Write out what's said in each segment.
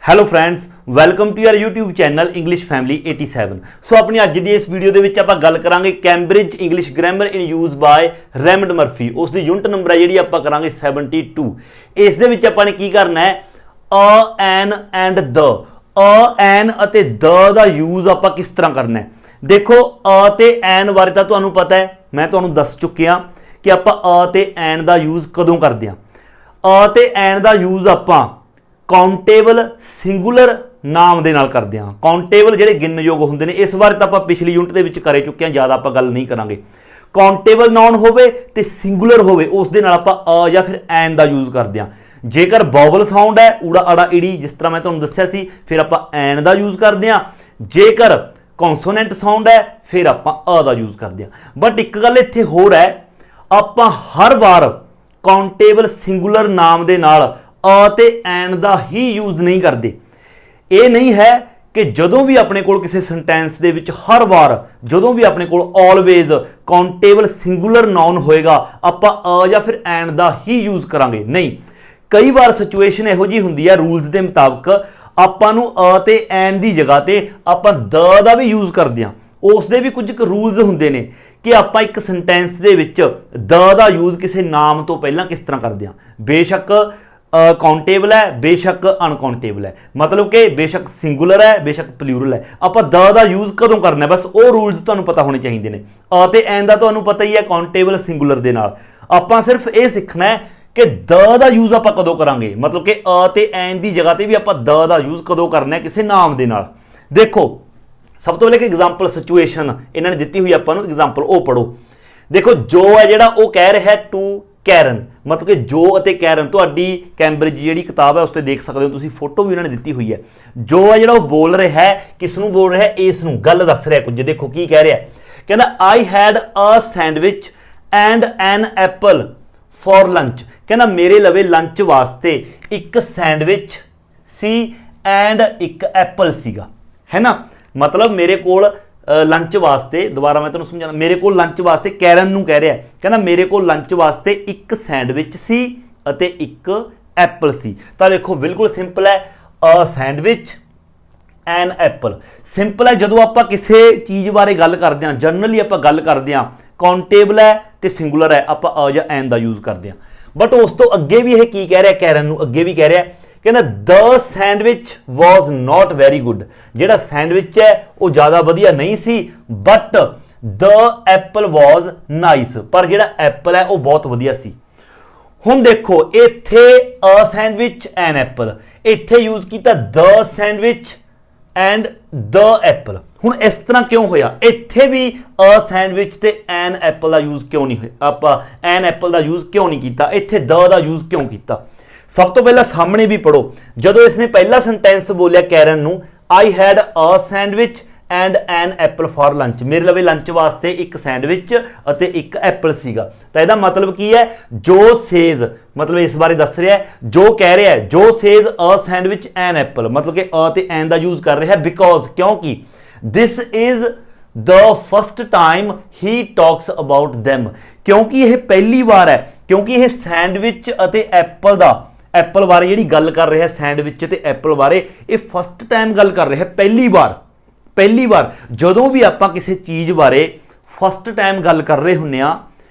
Hello friends, welcome to your YouTube channel English family 87। So ਆਪਣੀ ਅੱਜ ਦੀ ਇਸ video ਦੇ ਵਿੱਚ ਆਪਾਂ ਗੱਲ ਕਰਾਂਗੇ Cambridge English grammar in use by Raymond Murphy. ਉਸ ਦੀ ਯੂਨਿਟ ਨੰਬਰ ਹੈ ਜਿਹੜੀ ਆਪਾਂ ਕਰਾਂਗੇ 72। ਇਸ ਦੇ ਵਿੱਚ ਆਪਾਂ ਨੇ ਕੀ ਕਰਨਾ ਹੈ, ਅ ਐਨ ਐਂਡ ਦ, ਅ ਐਨ ਅਤੇ ਦ ਦਾ ਯੂਜ਼ ਆਪਾਂ ਕਿਸ ਤਰ੍ਹਾਂ ਕਰਨਾ ਹੈ। ਦੇਖੋ ਅ ਤੇ ਐਨ ਬਾਰੇ ਤਾਂ ਤੁਹਾਨੂੰ ਪਤਾ ਹੈ, ਮੈਂ ਤੁਹਾਨੂੰ ਦੱਸ ਚੁੱਕਿਆ ਕਿ ਆਪਾਂ ਅ ਤੇ ਐਨ ਦਾ ਯੂਜ਼ ਕਦੋਂ ਕਰਦੇ ਹਾਂ। ਅ ਤੇ ਐਨ ਦਾ ਯੂਜ਼ ਆਪਾਂ ਕਾਊਂਟੇਬਲ ਸਿੰਗੂਲਰ ਨਾਮ ਦੇ ਨਾਲ ਕਰਦੇ ਹਾਂ। ਕਾਊਂਟੇਬਲ ਜਿਹੜੇ ਗਿਣਨਯੋਗ ਹੁੰਦੇ ਨੇ, ਇਸ ਬਾਰੇ ਤਾਂ ਆਪਾਂ ਪਿਛਲੀ ਯੂਨਿਟ ਦੇ ਵਿੱਚ ਕਰ ਚੁੱਕੇ ਹਾਂ, ਜ਼ਿਆਦਾ ਆਪਾਂ ਗੱਲ ਨਹੀਂ ਕਰਾਂਗੇ। ਕਾਊਂਟੇਬਲ ਨਾਉਨ ਹੋਵੇ ਤੇ ਸਿੰਗੂਲਰ ਹੋਵੇ, ਉਸ ਦੇ ਨਾਲ ਆਪਾਂ ਅ ਜਾਂ ਫਿਰ ਐਨ ਦਾ ਯੂਜ਼ ਕਰਦੇ ਹਾਂ। ਜੇਕਰ ਵੋਵਲ ਸਾਊਂਡ ਹੈ, ਊੜਾ ਅੜਾ ਈੜੀ, ਜਿਸ ਤਰ੍ਹਾਂ ਮੈਂ ਤੁਹਾਨੂੰ ਦੱਸਿਆ ਸੀ, ਫਿਰ ਆਪਾਂ ਐਨ ਦਾ ਯੂਜ਼ ਕਰਦੇ ਹਾਂ। ਜੇਕਰ ਕੌਂਸੋਨੈਂਟ ਸਾਊਂਡ ਹੈ, ਫਿਰ ਆਪਾਂ ਅ ਦਾ ਯੂਜ਼ ਕਰਦੇ ਹਾਂ। ਬਟ ਇੱਕ ਗੱਲ ਇੱਥੇ ਹੋਰ ਹੈ, ਆਪਾਂ ਹਰ ਵਾਰ ਕਾਊਂਟੇਬਲ ਸਿੰਗੂਲਰ ਨਾਮ ਦੇ ਨਾਲ ਅ ਤੇ ਐਨ ਦਾ ਹੀ ਯੂਜ਼ ਨਹੀਂ ਕਰਦੇ। ਇਹ ਨਹੀਂ ਹੈ ਕਿ ਜਦੋਂ ਵੀ ਆਪਣੇ ਕੋਲ ਕਿਸੇ ਸੈਂਟੈਂਸ ਦੇ ਵਿੱਚ ਹਰ ਵਾਰ, ਜਦੋਂ ਵੀ ਆਪਣੇ ਕੋਲ ਆਲਵੇਜ਼ ਕਾਊਂਟੇਬਲ ਸਿੰਗੂਲਰ ਨਾਉਨ ਹੋਏਗਾ, ਆਪਾਂ ਅ ਜਾਂ ਫਿਰ ਐਨ ਦਾ ਹੀ ਯੂਜ਼ ਕਰਾਂਗੇ। ਨਹੀਂ, ਕਈ ਵਾਰ ਸਿਚੁਏਸ਼ਨ ਇਹੋ ਜਿਹੀ ਹੁੰਦੀ ਹੈ, ਰੂਲਸ ਦੇ ਮੁਤਾਬਕ ਆਪਾਂ ਨੂੰ ਅ ਤੇ ਐਨ ਦੀ ਜਗ੍ਹਾ ਤੇ ਆਪਾਂ ਦ ਦਾ ਵੀ ਯੂਜ਼ ਕਰਦੇ ਹਾਂ। ਉਸ ਦੇ ਵੀ ਕੁਝ ਕੁ ਰੂਲਸ ਹੁੰਦੇ ਨੇ ਕਿ ਆਪਾਂ ਇੱਕ ਸੈਂਟੈਂਸ ਦੇ ਵਿੱਚ ਦ ਦਾ ਯੂਜ਼ ਕਿਸੇ ਨਾਮ ਤੋਂ ਪਹਿਲਾਂ ਕਿਸ ਤਰ੍ਹਾਂ ਕਰਦੇ ਹਾਂ। ਬੇਸ਼ੱਕ ਕਾਊਂਟੇਬਲ ਹੈ, ਬੇਸ਼ੱਕ ਅਨਕਾਊਂਟੇਬਲ ਹੈ, ਮਤਲਬ ਕਿ ਬੇਸ਼ੱਕ ਸਿੰਗੂਲਰ ਹੈ, ਬੇਸ਼ੱਕ ਪਲੂਰਲ ਹੈ, ਆਪਾਂ ਦ ਦਾ ਯੂਜ਼ ਕਦੋਂ ਕਰਨਾ, ਬਸ ਉਹ ਰੂਲਸ ਤੁਹਾਨੂੰ ਪਤਾ ਹੋਣੇ ਚਾਹੀਦੇ ਨੇ। ਅ ਤੇ ਐਨ ਦਾ ਤੁਹਾਨੂੰ ਪਤਾ ਹੀ ਹੈ, ਕਾਊਂਟੇਬਲ ਸਿੰਗੂਲਰ ਦੇ ਨਾਲ। ਆਪਾਂ ਸਿਰਫ ਇਹ ਸਿੱਖਣਾ ਹੈ ਕਿ ਦ ਦਾ ਯੂਜ਼ ਆਪਾਂ ਕਦੋਂ ਕਰਾਂਗੇ, ਮਤਲਬ ਕਿ ਅ ਤੇ ਐਨ ਦੀ ਜਗ੍ਹਾ ਤੇ ਵੀ ਆਪਾਂ ਦ ਦਾ ਯੂਜ਼ ਕਦੋਂ ਕਰਨਾ ਹੈ ਕਿਸੇ ਨਾਮ ਦੇ ਨਾਲ। ਦੇਖੋ ਸਭ ਤੋਂ ਪਹਿਲੇ ਕਿ ਐਗਜ਼ਾਮਪਲ ਸਿਚੁਏਸ਼ਨ ਇਹਨਾਂ ਨੇ ਦਿੱਤੀ ਹੋਈ ਆਪਾਂ ਨੂੰ, ਐਗਜ਼ਾਮਪਲ ਉਹ ਪੜੋ। ਦੇਖੋ ਜੋ ਹੈ ਜਿਹੜਾ ਉਹ ਕਹਿ ਰਿਹਾ ਟੂ ਕੈਰਨ, ਮਤਲਬ ਕਿ ਜੋ ਅਤੇ ਕੈਰਨ, ਤੁਹਾਡੀ ਕੈਂਬਰਿਜ ਜਿਹੜੀ ਕਿਤਾਬ ਹੈ ਉਸ ਤੇ ਦੇਖ ਸਕਦੇ ਹੋ ਤੁਸੀਂ, ਫੋਟੋ ਵੀ ਉਹਨਾਂ ਨੇ ਦਿੱਤੀ ਹੋਈ ਹੈ। ਜੋ ਹੈ ਜਿਹੜਾ ਉਹ ਬੋਲ ਰਿਹਾ ਹੈ, ਕਿਸ ਨੂੰ ਬੋਲ ਰਿਹਾ ਹੈ, ਇਸ ਨੂੰ ਗੱਲ ਦੱਸ ਰਿਹਾ ਕੁਝ। ਦੇਖੋ ਕੀ ਕਹਿ ਰਿਹਾ, ਕਹਿੰਦਾ I had a sandwich and an apple for lunch. ਕਹਿੰਦਾ ਮੇਰੇ ਲਵੇ ਲੰਚ ਵਾਸਤੇ ਇੱਕ ਸੈਂਡਵਿਚ ਸੀ ਐਂਡ ਇੱਕ ਐਪਲ ਸੀਗਾ, ਹੈ ਨਾ। ਮਤਲਬ ਮੇਰੇ ਕੋਲ ਲੰਚ ਵਾਸਤੇ, ਦੁਬਾਰਾ ਮੈਂ ਤੁਹਾਨੂੰ ਸਮਝਾਉਣਾ, ਮੇਰੇ ਕੋਲ ਲੰਚ ਵਾਸਤੇ, ਕੈਰਨ ਨੂੰ ਕਹਿ ਰਿਹਾ, ਕਹਿੰਦਾ ਮੇਰੇ ਕੋਲ ਲੰਚ ਵਾਸਤੇ ਇੱਕ ਸੈਂਡਵਿਚ ਸੀ ਅਤੇ ਇੱਕ ਐਪਲ ਸੀ। ਤਾਂ ਦੇਖੋ ਬਿਲਕੁਲ ਸਿੰਪਲ ਹੈ, ਅ ਸੈਂਡਵਿਚ ਐਨ ਐਪਲ। ਸਿੰਪਲ ਹੈ, ਜਦੋਂ ਆਪਾਂ ਕਿਸੇ ਚੀਜ਼ ਬਾਰੇ ਗੱਲ ਕਰਦੇ ਹਾਂ, ਜਨਰਲੀ ਆਪਾਂ ਗੱਲ ਕਰਦੇ ਹਾਂ, ਕਾਊਂਟੇਬਲ ਹੈ ਤੇ ਸਿੰਗੂਲਰ ਹੈ, ਆਪਾਂ ਅ ਜਾਂ ਐਨ ਦਾ ਯੂਜ਼ ਕਰਦੇ ਹਾਂ। ਬਟ ਉਸ ਤੋਂ ਅੱਗੇ ਵੀ ਇਹ ਕੀ ਕਹਿ ਰਿਹਾ, ਕੈਰਨ ਨੂੰ ਅੱਗੇ ਵੀ ਕਹਿ ਰਿਹਾ, ਕਹਿੰਦਾ the sandwich was not very good. ਜਿਹੜਾ ਸੈਂਡਵਿਚ ਹੈ ਉਹ ਜ਼ਿਆਦਾ ਵਧੀਆ ਨਹੀਂ ਸੀ, but the apple was nice, ਪਰ ਜਿਹੜਾ ਐਪਲ ਹੈ ਉਹ ਬਹੁਤ ਵਧੀਆ ਸੀ। ਹੁਣ ਦੇਖੋ ਇੱਥੇ ਅ ਸੈਂਡਵਿਚ ਐਨ ਐਪਲ, ਇੱਥੇ ਯੂਜ਼ ਕੀਤਾ ਦ ਸੈਂਡਵਿਚ ਐਂਡ ਦ ਐਪਲ। ਹੁਣ ਇਸ ਤਰ੍ਹਾਂ ਕਿਉਂ ਹੋਇਆ, ਇੱਥੇ ਵੀ ਅ ਸੈਂਡਵਿਚ ਤੇ ਐਨ ਐਪਲ ਦਾ ਯੂਜ਼ ਕਿਉਂ ਨਹੀਂ ਹੋਇਆ, ਆਪਾਂ ਐਨ ਐਪਲ ਦਾ ਯੂਜ਼ ਕਿਉਂ ਨਹੀਂ ਕੀਤਾ, ਇੱਥੇ ਦ ਦਾ ਯੂਜ਼ ਕਿਉਂ ਕੀਤਾ। ਸਭ ਤੋਂ ਪਹਿਲਾਂ ਸਾਹਮਣੇ ਵੀ ਪੜੋ, ਜਦੋਂ ਇਸਨੇ ਪਹਿਲਾ ਸੈਂਟੈਂਸ ਬੋਲਿਆ ਕੈਰਨ ਨੂੰ, I had a sandwich and an apple for lunch, ਮੇਰੇ ਲਵੇ ਲੰਚ ਵਾਸਤੇ ਇੱਕ ਸੈਂਡਵਿਚ ਅਤੇ ਇੱਕ ਐਪਲ ਸੀਗਾ। ਤਾਂ ਇਹਦਾ ਮਤਲਬ ਕੀ ਹੈ, ਜੋ ਸੇਜ਼, ਮਤਲਬ ਇਸ ਬਾਰੇ ਦੱਸ ਰਿਹਾ, ਜੋ ਕਹਿ ਰਿਹਾ, ਜੋ says a sandwich an apple, ਮਤਲਬ ਕਿ ਅ ਤੇ ਐਨ ਦਾ ਯੂਜ਼ ਕਰ ਰਿਹਾ, ਬਿਕੋਜ਼ ਕਿਉਂਕਿ this is the first time he talks about them, ਕਿਉਂਕਿ ਇਹ ਪਹਿਲੀ ਵਾਰ ਹੈ, ਕਿਉਂਕਿ ਇਹ ਸੈਂਡਵਿਚ ਅਤੇ ਐਪਲ ਦਾ, ਐਪਲ ਬਾਰੇ ਜਿਹੜੀ ਗੱਲ ਕਰ ਰਿਹਾ, ਸੈਂਡਵਿਚ ਤੇ ਐਪਲ ਬਾਰੇ, ਇਹ ਫਸਟ ਟਾਈਮ ਗੱਲ ਕਰ ਰਿਹਾ, ਪਹਿਲੀ ਵਾਰ। ਪਹਿਲੀ ਵਾਰ ਜਦੋਂ ਵੀ ਆਪਾਂ ਕਿਸੇ ਚੀਜ਼ ਬਾਰੇ ਫਸਟ ਟਾਈਮ ਗੱਲ ਕਰ ਰਹੇ ਹੁੰਦੇ ਆ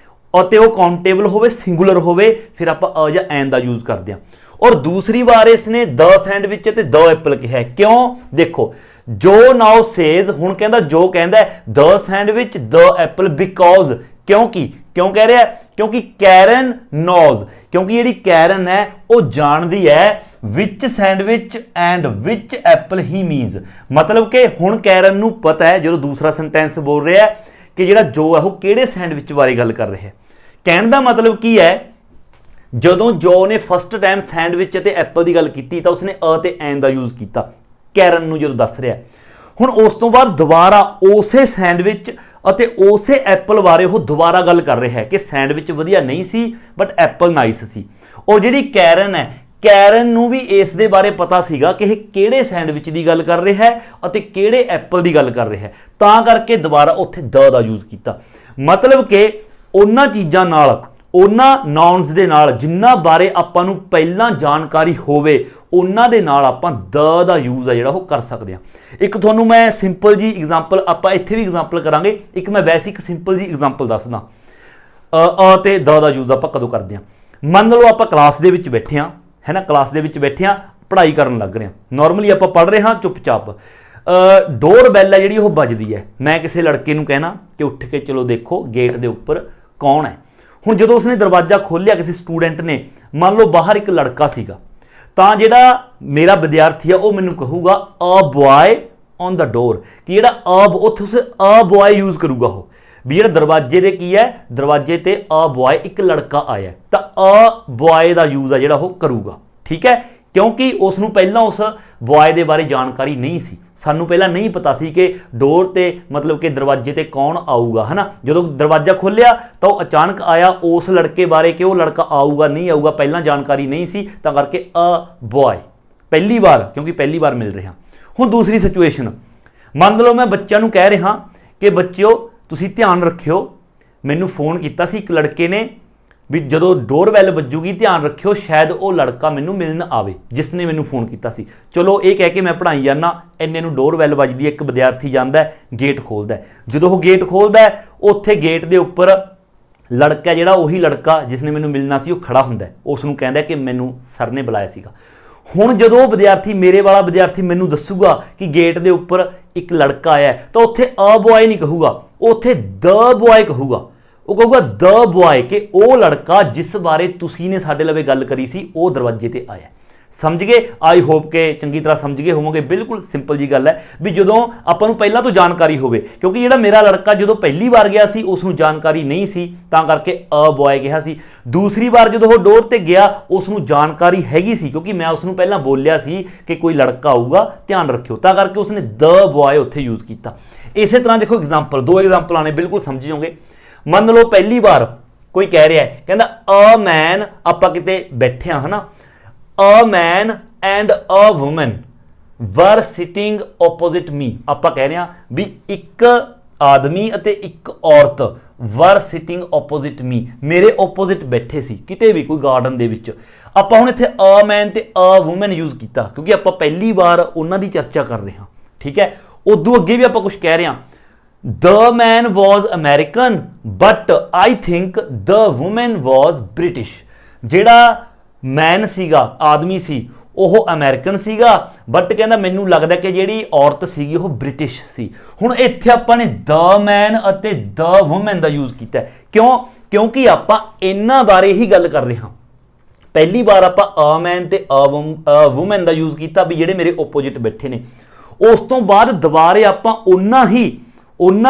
ਅਤੇ ਉਹ ਕਾਊਂਟੇਬਲ ਹੋਵੇ, ਸਿੰਗੂਲਰ ਹੋਵੇ, ਫਿਰ ਆਪਾਂ ਅ ਜਾਂ ਐਨ ਦਾ ਯੂਜ਼ ਕਰਦੇ ਹਾਂ। ਔਰ ਦੂਸਰੀ ਵਾਰ ਇਸਨੇ ਦ ਸੈਂਡਵਿਚ ਤੇ ਦ ਐਪਲ ਕਿਹਾ, ਕਿਉਂ, ਦੇਖੋ ਜੋ ਨਾਓ ਸੇਜ਼, ਹੁਣ ਕਹਿੰਦਾ ਜੋ ਕਹਿੰਦਾ the sandwich the Apple because, ਕਿਉਂਕਿ, ਕਿਉਂ ਕਹਿ ਰਿਹਾ, ਕਿਉਂਕਿ ਕੈਰਨ ਨੋਜ਼, ਕਿਉਂਕਿ ਜਿਹੜੀ ਕੈਰਨ ਹੈ ਉਹ ਜਾਣਦੀ ਹੈ which sandwich and which apple he means, ਮਤਲਬ ਕਿ ਹੁਣ ਕੈਰਨ ਨੂੰ ਪਤਾ ਹੈ, ਜਦੋਂ ਦੂਸਰਾ ਸੈਂਟੈਂਸ ਬੋਲ ਰਿਹਾ ਕਿ ਜਿਹੜਾ ਜੋ ਹੈ ਉਹ ਕਿਹੜੇ ਸੈਂਡਵਿਚ ਬਾਰੇ ਗੱਲ ਕਰ ਰਿਹਾ। ਕਹਿਣ ਦਾ ਮਤਲਬ ਕੀ ਹੈ, ਜਦੋਂ ਜੋ ਨੇ ਫਸਟ ਟਾਈਮ ਸੈਂਡਵਿਚ ਅਤੇ ਐਪਲ ਦੀ ਗੱਲ ਕੀਤੀ ਤਾਂ ਉਸਨੇ ਅ ਤੇ ਐਨ ਦਾ ਯੂਜ਼ ਕੀਤਾ ਕੈਰਨ ਨੂੰ ਜਦੋਂ ਦੱਸ ਰਿਹਾ। ਹੁਣ ਉਸ ਤੋਂ ਬਾਅਦ ਦੁਬਾਰਾ ਉਸੇ ਸੈਂਡਵਿਚ ਅਤੇ ਉਸੇ ਐਪਲ ਬਾਰੇ ਉਹ ਦੁਬਾਰਾ ਗੱਲ ਕਰ ਰਿਹਾ ਹੈ ਕਿ ਸੈਂਡਵਿਚ ਵਧੀਆ ਨਹੀਂ ਸੀ ਬਟ ਐਪਲ ਨਾਈਸ ਸੀ। ਉਹ ਜਿਹੜੀ ਕੈਰਨ ਹੈ, ਕੈਰਨ ਨੂੰ ਵੀ ਇਸ ਦੇ ਬਾਰੇ ਪਤਾ ਸੀਗਾ ਕਿ ਇਹ ਕਿਹੜੇ ਸੈਂਡਵਿਚ ਦੀ ਗੱਲ ਕਰ ਰਿਹਾ ਹੈ ਅਤੇ ਕਿਹੜੇ ਐਪਲ ਦੀ ਗੱਲ ਕਰ ਰਿਹਾ ਹੈ, ਤਾਂ ਕਰਕੇ ਦੁਬਾਰਾ ਉੱਥੇ ਦ ਦਾ ਯੂਜ਼ ਕੀਤਾ। ਮਤਲਬ ਕਿ ਉਹਨਾਂ ਚੀਜ਼ਾਂ ਨਾਲ, ਉਹਨਾਂ ਨਾਉਨਸ ਦੇ ਨਾਲ ਜਿਨ੍ਹਾਂ ਬਾਰੇ ਆਪਾਂ ਨੂੰ ਪਹਿਲਾਂ ਜਾਣਕਾਰੀ ਹੋਵੇ, ਉਹਨਾਂ ਦੇ ਨਾਲ ਆਪਾਂ ਦ ਦਾ ਯੂਜ਼ ਆ ਜਿਹੜਾ ਉਹ ਕਰ ਸਕਦੇ ਹਾਂ। ਇੱਕ ਤੁਹਾਨੂੰ ਮੈਂ ਸਿੰਪਲ ਜੀ ਐਗਜ਼ਾਮਪਲ, ਆਪਾਂ ਇੱਥੇ ਵੀ ਐਗਜ਼ਾਮਪਲ ਕਰਾਂਗੇ, ਇੱਕ ਮੈਂ ਬੇਸਿਕ ਸਿੰਪਲ ਜੀ ਐਗਜ਼ਾਮਪਲ ਦੱਸਦਾ ਅ ਤੇ ਦ ਦਾ ਯੂਜ਼ ਆਪਾਂ ਕਦੋਂ ਕਰਦੇ ਹਾਂ। ਮੰਨ ਲਓ ਆਪਾਂ ਕਲਾਸ ਦੇ ਵਿੱਚ ਬੈਠੇ ਹਾਂ, ਹੈ ਨਾ, ਕਲਾਸ ਦੇ ਵਿੱਚ ਬੈਠੇ ਹਾਂ, ਪੜ੍ਹਾਈ ਕਰਨ ਲੱਗ ਰਹੇ ਹਾਂ, ਨਾਰਮਲੀ ਆਪਾਂ ਪੜ੍ਹ ਰਹੇ ਹਾਂ ਚੁੱਪਚਾਪ, ਡੋਰ ਬੈਲ ਹੈ ਜਿਹੜੀ ਉਹ ਵੱਜਦੀ ਹੈ, ਮੈਂ ਕਿਸੇ ਲੜਕੇ ਨੂੰ ਕਹਿਣਾ ਕਿ ਉੱਠ ਕੇ ਚਲੋ ਦੇਖੋ ਗੇਟ ਦੇ ਉੱਪਰ ਕੌਣ ਹੈ। ਹੁਣ ਜਦੋਂ ਉਸਨੇ ਦਰਵਾਜ਼ਾ ਖੋਲ੍ਹਿਆ ਕਿਸੇ ਸਟੂਡੈਂਟ ਨੇ, ਮੰਨ ਲਓ ਬਾਹਰ ਇੱਕ ਲੜਕਾ ਸੀਗਾ, ਤਾਂ ਜਿਹੜਾ ਮੇਰਾ ਵਿਦਿਆਰਥੀ ਆ ਉਹ ਮੈਨੂੰ ਕਹੂਗਾ ਅ ਬॉय ਔਨ ਦਾ ਡੋਰ, ਕਿ ਜਿਹੜਾ ਉੱਥੇ ਉਸ ਅ ਬॉय ਯੂਜ਼ ਕਰੂਗਾ ਉਹ, ਵੀ ਜਿਹੜਾ ਦਰਵਾਜ਼ੇ ਦੇ ਕੀ ਹੈ, ਦਰਵਾਜ਼ੇ ਤੇ ਅ ਬॉय ਇੱਕ ਲੜਕਾ ਆਇਆ ਤਾਂ ਅ ਬॉय ਦਾ ਯੂਜ਼ ਆ ਜਿਹੜਾ ਉਹ ਕਰੂਗਾ। ਠੀਕ ਹੈ, ਕਿਉਂਕਿ ਉਸ ਨੂੰ ਪਹਿਲਾਂ ਉਸ ਬॉय ਦੇ ਬਾਰੇ ਜਾਣਕਾਰੀ ਨਹੀਂ ਸੀ, ਸਾਨੂੰ ਪਹਿਲਾਂ ਨਹੀਂ ਪਤਾ ਸੀ ਕਿ ਡੋਰ ਤੇ ਮਤਲਬ ਕਿ ਦਰਵਾਜ਼ੇ ਤੇ ਕੌਣ ਆਊਗਾ, ਹੈ ਨਾ। ਜਦੋਂ ਦਰਵਾਜ਼ਾ ਖੋਲ੍ਹਿਆ ਤਾਂ ਉਹ ਅਚਾਨਕ ਆਇਆ, ਉਸ ਲੜਕੇ ਬਾਰੇ ਕਿ ਉਹ ਲੜਕਾ ਆਊਗਾ ਨਹੀਂ ਆਊਗਾ ਪਹਿਲਾਂ ਜਾਣਕਾਰੀ ਨਹੀਂ ਸੀ, ਤਾਂ ਕਰਕੇ ਅ ਬॉय ਪਹਿਲੀ ਵਾਰ, ਕਿਉਂਕਿ ਪਹਿਲੀ ਵਾਰ ਮਿਲ ਰਿਹਾ। ਹੁਣ ਦੂਸਰੀ ਸਿਚੁਏਸ਼ਨ, ਮੰਨ ਲਓ ਮੈਂ ਬੱਚਿਆਂ ਨੂੰ ਕਹਿ ਰਿਹਾ ਕਿ ਬੱਚਿਓ ਤੁਸੀਂ ਧਿਆਨ ਰੱਖਿਓ, ਮੈਨੂੰ ਫੋਨ ਕੀਤਾ ਸੀ ਇੱਕ ਲੜਕੇ ਨੇ ਵੀ ਜਦੋਂ ਡੋਰ ਬੈਲ ਵੱਜੂਗੀ ਧਿਆਨ ਰੱਖਿਓ ਸ਼ਾਇਦ ਉਹ ਲੜਕਾ ਮੈਨੂੰ ਮਿਲਣ ਆਵੇ ਜਿਸ ਨੇ ਮੈਨੂੰ ਫੋਨ ਕੀਤਾ ਸੀ। ਚਲੋ ਇਹ ਕਹਿ ਕੇ ਮੈਂ ਪੜ੍ਹਾਈ ਜਾਂਦਾ, ਇੰਨੇ ਨੂੰ ਡੋਰ ਬੈਲ ਵੱਜਦੀ ਹੈ, ਇੱਕ ਵਿਦਿਆਰਥੀ ਜਾਂਦਾ ਗੇਟ ਖੋਲ੍ਹਦਾ, ਜਦੋਂ ਉਹ ਗੇਟ ਖੋਲ੍ਹਦਾ ਉੱਥੇ ਗੇਟ ਦੇ ਉੱਪਰ ਲੜਕਾ ਜਿਹੜਾ ਉਹੀ ਲੜਕਾ ਜਿਸ ਨੇ ਮੈਨੂੰ ਮਿਲਣਾ ਸੀ ਉਹ ਖੜਾ ਹੁੰਦਾ, ਉਸ ਨੂੰ ਕਹਿੰਦਾ ਕਿ ਮੈਨੂੰ ਸਰ ਨੇ ਬੁਲਾਇਆ ਸੀਗਾ। ਹੁਣ ਜਦੋਂ ਉਹ ਵਿਦਿਆਰਥੀ, ਮੇਰੇ ਵਾਲਾ ਵਿਦਿਆਰਥੀ ਮੈਨੂੰ ਦੱਸੂਗਾ ਕਿ ਗੇਟ ਦੇ ਉੱਪਰ ਇੱਕ ਲੜਕਾ ਆਇਆ, ਤਾਂ ਉੱਥੇ ਅ ਬॉय ਨਹੀਂ ਕਹੂਗਾ, ਉੱਥੇ ਦ ਬॉय ਕਹੂਗਾ। ਉਹ ਕਹੂਗਾ ਦ ਬॉय ਕਿ ਉਹ ਲੜਕਾ ਜਿਸ ਬਾਰੇ ਤੁਸੀਂ ਨੇ ਸਾਡੇ ਲਵੇ ਗੱਲ ਕਰੀ ਸੀ ਉਹ ਦਰਵਾਜ਼ੇ ਤੇ ਆਇਆ। ਸਮਝ ਗਏ? ਆਈ ਹੋਪ ਕਿ ਚੰਗੀ ਤਰ੍ਹਾਂ ਸਮਝ ਗਏ ਹੋਵੋਗੇ। ਬਿਲਕੁਲ ਸਿੰਪਲ ਜੀ ਗੱਲ ਹੈ ਵੀ ਜਦੋਂ ਆਪਾਂ ਨੂੰ ਪਹਿਲਾਂ ਤੋਂ ਜਾਣਕਾਰੀ ਹੋਵੇ, ਕਿਉਂਕਿ ਜਿਹੜਾ ਮੇਰਾ ਲੜਕਾ ਜਦੋਂ ਪਹਿਲੀ ਵਾਰ ਗਿਆ ਸੀ ਉਸ ਨੂੰ ਜਾਣਕਾਰੀ ਨਹੀਂ ਸੀ ਤਾਂ ਕਰਕੇ ਅ ਬॉय ਕਿਹਾ ਸੀ। ਦੂਸਰੀ ਵਾਰ ਜਦੋਂ ਉਹ ਡੋਰ ਤੇ ਗਿਆ ਉਸ ਨੂੰ ਜਾਣਕਾਰੀ ਹੈਗੀ ਸੀ, ਕਿਉਂਕਿ ਮੈਂ ਉਸ ਨੂੰ ਪਹਿਲਾਂ ਬੋਲਿਆ ਸੀ ਕਿ ਕੋਈ ਲੜਕਾ ਆਊਗਾ ਧਿਆਨ ਰੱਖਿਓ, ਤਾਂ ਕਰਕੇ ਉਸਨੇ ਦ ਬॉय ਉੱਥੇ ਯੂਜ਼ ਕੀਤਾ। ਇਸੇ ਤਰ੍ਹਾਂ ਦੇਖੋ ਐਗਜ਼ਾਮਪਲ, ਦੋ ਐਗਜ਼ਾਮਪਲਾਂ ਨੇ, ਬਿਲਕੁਲ ਸਮਝ ਜਾਓਗੇ। ਮੰਨ ਲਓ ਪਹਿਲੀ ਵਾਰ ਕੋਈ ਕਹਿ ਰਿਹਾ ਹੈ, ਕਹਿੰਦਾ ਅ ਮੈਨ, ਆਪਾਂ ਕਿਤੇ ਬੈਠੇ ਹਾਂ, ਹੈ ਨਾ, ਅ ਮੈਨ ਐਂਡ ਅ ਵੂਮਨ ਵਰ ਸਿਟਿੰਗ ਓਪੋਜ਼ਿਟ ਮੀ, ਆਪਾਂ ਕਹਿ ਰਹੇ ਹਾਂ ਵੀ ਇੱਕ ਆਦਮੀ ਅਤੇ ਇੱਕ ਔਰਤ ਵਰ ਸਿਟਿੰਗ ਓਪੋਜ਼ਿਟ ਮੀ, ਮੇਰੇ ਓਪੋਜ਼ਿਟ ਬੈਠੇ ਸੀ ਕਿਤੇ ਵੀ, ਕੋਈ ਗਾਰਡਨ ਦੇ ਵਿੱਚ। ਆਪਾਂ ਹੁਣ ਇੱਥੇ ਅ ਮੈਨ ਤੇ ਅ ਵੂਮਨ ਯੂਜ਼ ਕੀਤਾ ਕਿਉਂਕਿ ਆਪਾਂ ਪਹਿਲੀ ਵਾਰ ਉਹਨਾਂ ਦੀ ਚਰਚਾ ਕਰ ਰਹੇ ਹਾਂ। ਠੀਕ ਹੈ, ਉਦੋਂ ਅੱਗੇ ਵੀ ਆਪਾਂ ਕੁਝ ਕਹਿ ਰਹੇ ਹਾਂ, The man was American, but I think the woman was British। ਜਿਹੜਾ ਮੈਨ ਸੀਗਾ, ਆਦਮੀ ਸੀ, ਉਹ ਅਮਰੀਕਨ ਸੀਗਾ, ਬਟ ਕਹਿੰਦਾ ਮੈਨੂੰ ਲੱਗਦਾ ਕਿ ਜਿਹੜੀ ਔਰਤ ਸੀਗੀ ਉਹ ਬ੍ਰਿਟਿਸ਼ ਸੀ। ਹੁਣ ਇੱਥੇ ਆਪਾਂ ਨੇ ਦ ਮੈਨ ਅਤੇ ਦ ਵੂਮਨ ਦਾ ਯੂਜ਼ ਕੀਤਾ, ਕਿਉਂ? ਕਿਉਂਕਿ ਆਪਾਂ ਇਹਨਾਂ ਬਾਰੇ ਹੀ ਗੱਲ ਕਰ ਰਹੇ ਹਾਂ। ਪਹਿਲੀ ਵਾਰ ਆਪਾਂ ਅ ਮੈਨ ਤੇ ਅ ਵੂਮਨ ਦਾ ਯੂਜ਼ ਕੀਤਾ ਵੀ ਜਿਹੜੇ ਮੇਰੇ ਓਪੋਜਿਟ ਬੈਠੇ ਨੇ। ਉਸ ਤੋਂ ਬਾਅਦ ਦੁਬਾਰੇ ਆਪਾਂ ਉਹਨਾਂ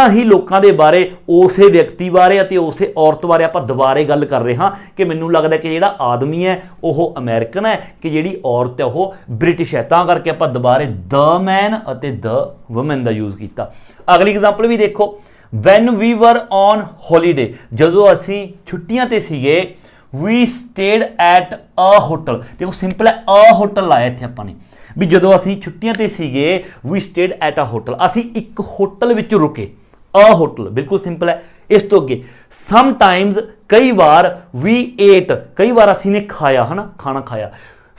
ਹੀ ਲੋਕਾਂ ਦੇ ਬਾਰੇ, ਉਸੇ ਵਿਅਕਤੀ ਬਾਰੇ ਅਤੇ ਉਸੇ ਔਰਤ ਬਾਰੇ ਆਪਾਂ ਦੁਬਾਰੇ ਗੱਲ ਕਰ ਰਹੇ ਹਾਂ ਕਿ ਮੈਨੂੰ ਲੱਗਦਾ ਕਿ ਜਿਹੜਾ ਆਦਮੀ ਹੈ ਉਹ ਅਮਰੀਕਨ ਹੈ, ਕਿ ਜਿਹੜੀ ਔਰਤ ਹੈ ਉਹ ਬ੍ਰਿਟਿਸ਼ ਹੈ, ਤਾਂ ਕਰਕੇ ਆਪਾਂ ਦੁਬਾਰੇ ਦ ਮੈਨ ਅਤੇ ਦ ਵੂਮਨ ਦਾ ਯੂਜ਼ ਕੀਤਾ। ਅਗਲੀ ਐਗਜ਼ਾਮਪਲ ਵੀ ਦੇਖੋ, ਵੈਨ ਵੀ ਵਰ ਔਨ ਹੌਲੀਡੇ, ਜਦੋਂ ਅਸੀਂ ਛੁੱਟੀਆਂ ਤੇ ਸੀਗੇ, ਵੀ ਸਟੇਡ ਐਟ ਅ ਹੋਟਲ। ਦੇਖੋ ਸਿੰਪਲ ਹੈ, ਅ ਹੋਟਲ ਲਾਇਆ ਇੱਥੇ ਆਪਾਂ ਨੇ ਵੀ ਜਦੋਂ ਅਸੀਂ ਛੁੱਟੀਆਂ ਤੇ ਸੀਗੇ, ਵੀ ਸਟੇਡ ਐਟ ਅ ਹੋਟਲ, ਅਸੀਂ ਇੱਕ ਹੋਟਲ ਵਿੱਚ ਰੁਕੇ, ਅ ਹੋਟਲ, ਬਿਲਕੁਲ ਸਿੰਪਲ ਹੈ। ਇਸ ਤੋਂ ਅੱਗੇ ਸਮਟਾਈਮਜ਼, ਕਈ ਵਾਰ, ਵੀ ਏਟ, ਕਈ ਵਾਰ ਅਸੀਂ ਨੇ ਖਾਇਆ, ਹੈ ਨਾ, ਖਾਣਾ ਖਾਇਆ।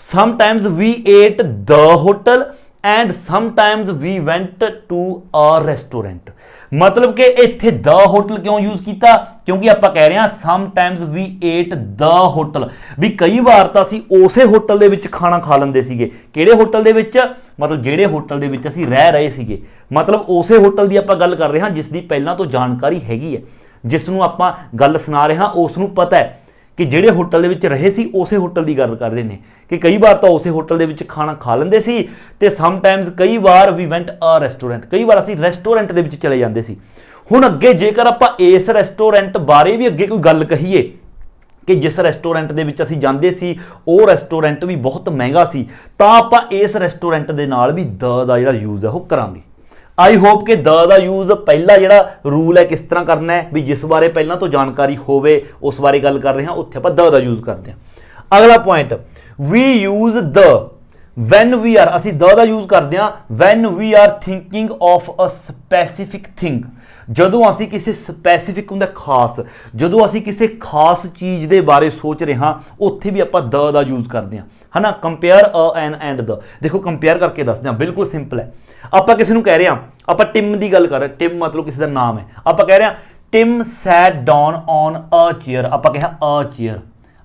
Sometimes we ate the hotel and sometimes we went to a restaurant. ਮਤਲਬ ਕਿ ਇੱਥੇ ਦ ਹੋਟਲ ਕਿਉਂ ਯੂਜ਼ ਕੀਤਾ? ਕਿਉਂਕਿ ਆਪਾਂ ਕਹਿ ਰਹੇ ਹਾਂ ਸਮਟਾਈਮਜ਼ ਵੀ ਏਟ ਦ ਹੋਟਲ, ਵੀ ਕਈ ਵਾਰ ਤਾਂ ਅਸੀਂ ਉਸੇ ਹੋਟਲ ਦੇ ਵਿੱਚ ਖਾਣਾ ਖਾ ਲੈਂਦੇ ਸੀਗੇ। ਕਿਹੜੇ ਹੋਟਲ ਦੇ ਵਿੱਚ? ਮਤਲਬ ਜਿਹੜੇ ਹੋਟਲ ਦੇ ਵਿੱਚ ਅਸੀਂ ਰਹਿ ਰਹੇ ਸੀਗੇ, ਮਤਲਬ ਉਸੇ ਹੋਟਲ ਦੀ ਆਪਾਂ ਗੱਲ ਕਰ ਰਹੇ ਹਾਂ ਜਿਸ ਦੀ ਪਹਿਲਾਂ ਤੋਂ ਜਾਣਕਾਰੀ ਹੈਗੀ ਹੈ, ਜਿਸ ਨੂੰ ਆਪਾਂ ਗੱਲ ਸੁਣਾ ਰਹੇ ਹਾਂ ਉਸ ਨੂੰ ਪਤਾ ਹੈ ਕਿ ਜਿਹੜੇ ਹੋਟਲ ਦੇ ਵਿੱਚ ਰਹੇ ਸੀ ਉਸੇ ਹੋਟਲ ਦੀ ਗੱਲ ਕਰ ਰਹੇ ਨੇ, ਕਿ ਕਈ ਵਾਰ ਤਾਂ ਉਸੇ ਹੋਟਲ ਦੇ ਵਿੱਚ ਖਾਣਾ ਖਾ ਲੈਂਦੇ ਸੀ, ਤੇ ਸਮਟਾਈਮਜ਼ ਕਈ ਵਾਰ ਵੀ ਵੈਂਟ ਅ ਰੈਸਟੋਰੈਂਟ, ਕਈ ਵਾਰ ਅਸੀਂ ਰੈਸਟੋਰੈਂਟ ਦੇ ਵਿੱਚ ਚਲੇ ਜਾਂਦੇ ਸੀ। ਹੁਣ ਅੱਗੇ ਜੇਕਰ ਆਪਾਂ ਇਸ ਰੈਸਟੋਰੈਂਟ ਬਾਰੇ ਵੀ ਅੱਗੇ ਕੋਈ ਗੱਲ ਕਹੀਏ ਕਿ ਜਿਸ ਰੈਸਟੋਰੈਂਟ ਦੇ ਵਿੱਚ ਅਸੀਂ ਜਾਂਦੇ ਸੀ ਉਹ ਰੈਸਟੋਰੈਂਟ ਵੀ ਬਹੁਤ ਮਹਿੰਗਾ ਸੀ, ਤਾਂ ਆਪਾਂ ਇਸ ਰੈਸਟੋਰੈਂਟ ਦੇ ਨਾਲ ਵੀ ਦ ਦਾ ਜਿਹੜਾ ਯੂਜ਼ ਹੈ ਉਹ ਕਰਾਂਗੇ। ਆਈ ਹੋਪ ਕਿ ਦ ਦਾ ਯੂਜ਼ ਪਹਿਲਾ ਜਿਹੜਾ ਰੂਲ ਹੈ ਕਿਸ ਤਰ੍ਹਾਂ ਕਰਨਾ ਹੈ, ਵੀ ਜਿਸ ਬਾਰੇ ਪਹਿਲਾਂ ਤੋਂ ਜਾਣਕਾਰੀ ਹੋਵੇ ਉਸ ਬਾਰੇ ਗੱਲ ਕਰ ਰਹੇ ਹਾਂ, ਉੱਥੇ ਆਪਾਂ ਦ ਦਾ ਯੂਜ਼ ਕਰਦੇ ਹਾਂ। ਅਗਲਾ point, we use the when we are, ਅਸੀਂ ਦ ਦਾ ਯੂਜ਼ ਕਰਦੇ ਹਾਂ when we are thinking of a specific thing, ਜਦੋਂ ਅਸੀਂ ਕਿਸੇ ਸਪੈਸੀਫਿਕ ਹੁੰਦਾ ਖਾਸ, ਜਦੋਂ ਅਸੀਂ ਕਿਸੇ ਖਾਸ ਚੀਜ਼ ਦੇ ਬਾਰੇ ਸੋਚ ਰਹੇ ਹਾਂ ਉੱਥੇ ਵੀ ਆਪਾਂ ਦ ਦਾ ਯੂਜ਼ ਕਰਦੇ ਹਾਂ, ਹੈ ਨਾ। Compare a N and the, ਦੇਖੋ ਕੰਪੇਅਰ ਕਰਕੇ ਦੱਸਦੇ ਹਾਂ, ਬਿਲਕੁਲ ਸਿੰਪਲ ਹੈ। ਆਪਾਂ ਕਿਸੇ ਨੂੰ ਕਹਿ ਰਹੇ ਹਾਂ, ਆਪਾਂ ਟਿਮ ਦੀ ਗੱਲ ਕਰ ਰਹੇ, ਟਿਮ ਮਤਲਬ ਕਿਸੇ ਦਾ ਨਾਮ ਹੈ, ਆਪਾਂ ਕਹਿ ਰਹੇ ਹਾਂ Tim sat down on a chair, ਆਪਾਂ ਕਿਹਾ ਅ ਚੇਅਰ।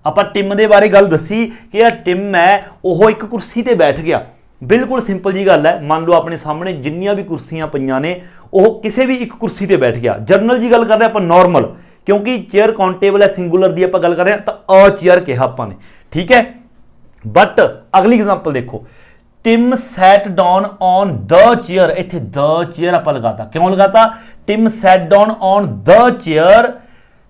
ਆਪਾਂ ਟਿਮ ਦੇ ਬਾਰੇ ਗੱਲ ਦੱਸੀ ਕਿ ਇਹ ਟਿਮ ਹੈ, ਉਹ ਇੱਕ ਕੁਰਸੀ ਤੇ ਬੈਠ ਗਿਆ। ਬਿਲਕੁਲ ਸਿੰਪਲ ਜੀ ਗੱਲ ਹੈ। ਮੰਨ ਲਓ ਆਪਣੇ ਸਾਹਮਣੇ ਜਿੰਨੀਆਂ ਵੀ ਕੁਰਸੀਆਂ ਪਈਆਂ ਨੇ, ਉਹ ਕਿਸੇ ਵੀ ਇੱਕ ਕੁਰਸੀ ਤੇ ਬੈਠ ਗਿਆ। ਜਰਨਲ ਜੀ ਗੱਲ ਕਰ ਰਹੇ ਆਪਾਂ, ਨਾਰਮਲ, ਕਿਉਂਕਿ ਚੇਅਰ ਕਾਊਂਟੇਬਲ ਹੈ, ਸਿੰਗੂਲਰ ਦੀ ਆਪਾਂ ਗੱਲ ਕਰ ਰਹੇ ਹਾਂ, ਤਾਂ ਅ ਚੇਅਰ ਕਿਹਾ ਆਪਾਂ ਨੇ, ਠੀਕ ਹੈ। ਬਟ ਅਗਲੀ ਐਗਜ਼ਾਮਪਲ ਦੇਖੋ, Tim sat down on the chair, ਇੱਥੇ ਦ ਚੇਅਰ ਆਪਾਂ ਲਗਾਤਾ, ਕਿਉਂ ਲਗਾਤਾ? Tim sat down on the chair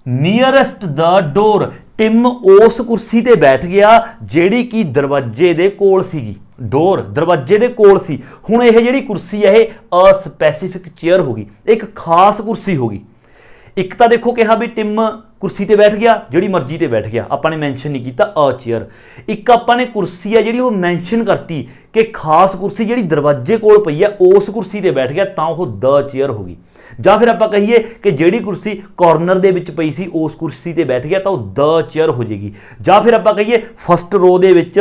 nearest the door, Tim ਉਸ ਕੁਰਸੀ ਤੇ ਬੈਠ ਗਿਆ ਜਿਹੜੀ ਕਿ ਦਰਵਾਜ਼ੇ ਦੇ ਕੋਲ ਸੀਗੀ, ਡੋਰ ਦਰਵਾਜ਼ੇ ਦੇ ਕੋਲ ਸੀ। ਹੁਣ ਇਹ ਜਿਹੜੀ ਕੁਰਸੀ ਹੈ ਇਹ ਅਸਪੈਸੀਫਿਕ ਚੇਅਰ ਹੋ ਗਈ, ਇੱਕ ਖਾਸ ਕੁਰਸੀ ਹੋ ਗਈ। ਇੱਕ ਤਾਂ ਦੇਖੋ ਕਿਹਾ ਵੀ ਟਿਮ ਕੁਰਸੀ ਤੇ ਬੈਠ ਗਿਆ, ਜਿਹੜੀ ਮਰਜ਼ੀ ਤੇ ਬੈਠ ਗਿਆ, ਆਪਾਂ ਨੇ ਮੈਂਸ਼ਨ ਨਹੀਂ ਕੀਤਾ ਅ ਚੇਅਰ। ਇੱਕ ਆਪਾਂ ਨੇ ਕੁਰਸੀ ਹੈ ਜਿਹੜੀ ਉਹ ਮੈਂਸ਼ਨ ਕਰਤੀ ਕਿ ਖਾਸ ਕੁਰਸੀ ਜਿਹੜੀ ਦਰਵਾਜ਼ੇ ਕੋਲ ਪਈ ਹੈ ਉਸ ਕੁਰਸੀ ਤੇ ਬੈਠ ਗਿਆ, ਤਾਂ ਉਹ ਦ ਚੇਅਰ ਹੋ ਗਈ। ਜਾਂ ਫਿਰ ਆਪਾਂ ਕਹੀਏ ਕਿ ਜਿਹੜੀ ਕੁਰਸੀ ਕਾਰਨਰ ਦੇ ਵਿੱਚ ਪਈ ਸੀ ਉਸ ਕੁਰਸੀ ਤੇ ਬੈਠ ਗਿਆ, ਤਾਂ ਉਹ ਦ ਚੇਅਰ ਹੋ ਜਾਏਗੀ। ਜਾਂ ਫਿਰ ਆਪਾਂ ਕਹੀਏ ਫਸਟ ਰੋ ਦੇ ਵਿੱਚ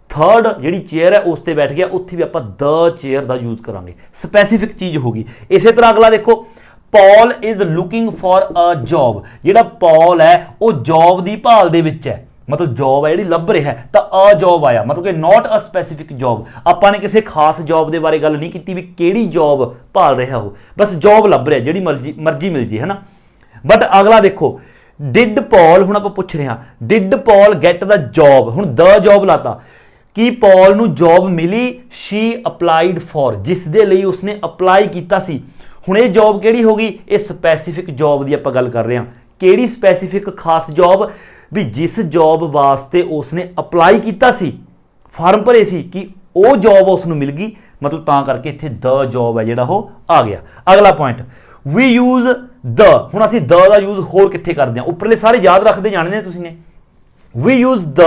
ਥਰਡ ਜਿਹੜੀ ਚੇਅਰ ਹੈ ਉਸ ਤੇ ਬੈਠ ਗਿਆ, ਉੱਥੇ ਵੀ ਆਪਾਂ ਦ ਚੇਅਰ ਦਾ ਯੂਜ਼ ਕਰਾਂਗੇ, ਸਪੈਸੀਫਿਕ ਚੀਜ਼ ਹੋਗੀ। ਇਸੇ ਤਰ੍ਹਾਂ ਅਗਲਾ ਦੇਖੋ, Paul is looking for a job, ਜਿਹੜਾ ਪੌਲ ਹੈ ਉਹ ਜੌਬ ਦੀ ਭਾਲ ਦੇ ਵਿੱਚ ਹੈ, ਮਤਲਬ ਜੌਬ ਹੈ ਜਿਹੜੀ ਲੱਭ ਰਿਹਾ ਹੈ, ਤਾਂ ਅ ਜੌਬ ਆਇਆ, ਮਤਲਬ ਕਿ ਨੋਟ ਅ ਸਪੈਸੀਫਿਕ ਜੌਬ। ਆਪਾਂ ਨੇ ਕਿਸੇ ਖਾਸ ਜੌਬ ਦੇ ਬਾਰੇ ਗੱਲ ਨਹੀਂ ਕੀਤੀ ਵੀ ਕਿਹੜੀ ਜੌਬ ਭਾਲ ਰਿਹਾ ਉਹ, ਬਸ ਜੌਬ ਲੱਭ ਰਿਹਾ, ਜਿਹੜੀ ਮਰਜ਼ੀ ਮਿਲ ਜੇ, ਹੈ ਨਾ। ਬਟ ਅਗਲਾ ਦੇਖੋ, ਡਿਡ ਪੌਲ, ਹੁਣ ਆਪਾਂ ਪੁੱਛ ਰਹੇ ਹਾਂ did Paul get the job, ਹੁਣ ਦ ਜੌਬ ਲਾਤਾ, ਕੀ ਪੌਲ ਨੂੰ ਜੌਬ ਮਿਲੀ? ਸ਼ੀ ਅਪਲਾਈਡ ਫॉर, ਜਿਸ ਦੇ ਲਈ ਉਸਨੇ ਅਪਲਾਈ ਕੀਤਾ ਸੀ। ਹੁਣ ਇਹ ਜੌਬ ਕਿਹੜੀ ਹੋ ਗਈ? ਇਹ ਸਪੈਸੀਫਿਕ ਜੌਬ ਦੀ ਆਪਾਂ ਗੱਲ ਕਰ ਰਹੇ ਹਾਂ। ਕਿਹੜੀ ਸਪੈਸੀਫਿਕ ਖਾਸ ਜੌਬ? ਵੀ ਜਿਸ ਜੌਬ ਵਾਸਤੇ ਉਸਨੇ ਅਪਲਾਈ ਕੀਤਾ ਸੀ, ਫਾਰਮ ਭਰੇ ਸੀ, ਕਿ ਉਹ ਜੌਬ ਉਸ ਨੂੰ ਮਿਲ ਗਈ, ਮਤਲਬ ਤਾਂ ਕਰਕੇ ਇੱਥੇ ਦ ਜੌਬ ਹੈ ਜਿਹੜਾ ਉਹ ਆ ਗਿਆ। ਅਗਲਾ ਪੁਆਇੰਟ, ਵੀ ਯੂਜ਼ ਦ, ਹੁਣ ਅਸੀਂ ਦ ਦਾ ਯੂਜ਼ ਹੋਰ ਕਿੱਥੇ ਕਰਦੇ ਹਾਂ? ਉੱਪਰਲੇ ਸਾਰੇ ਯਾਦ ਰੱਖਦੇ ਜਾਣਦੇ ਨੇ ਤੁਸੀਂ ਨੇ। We use the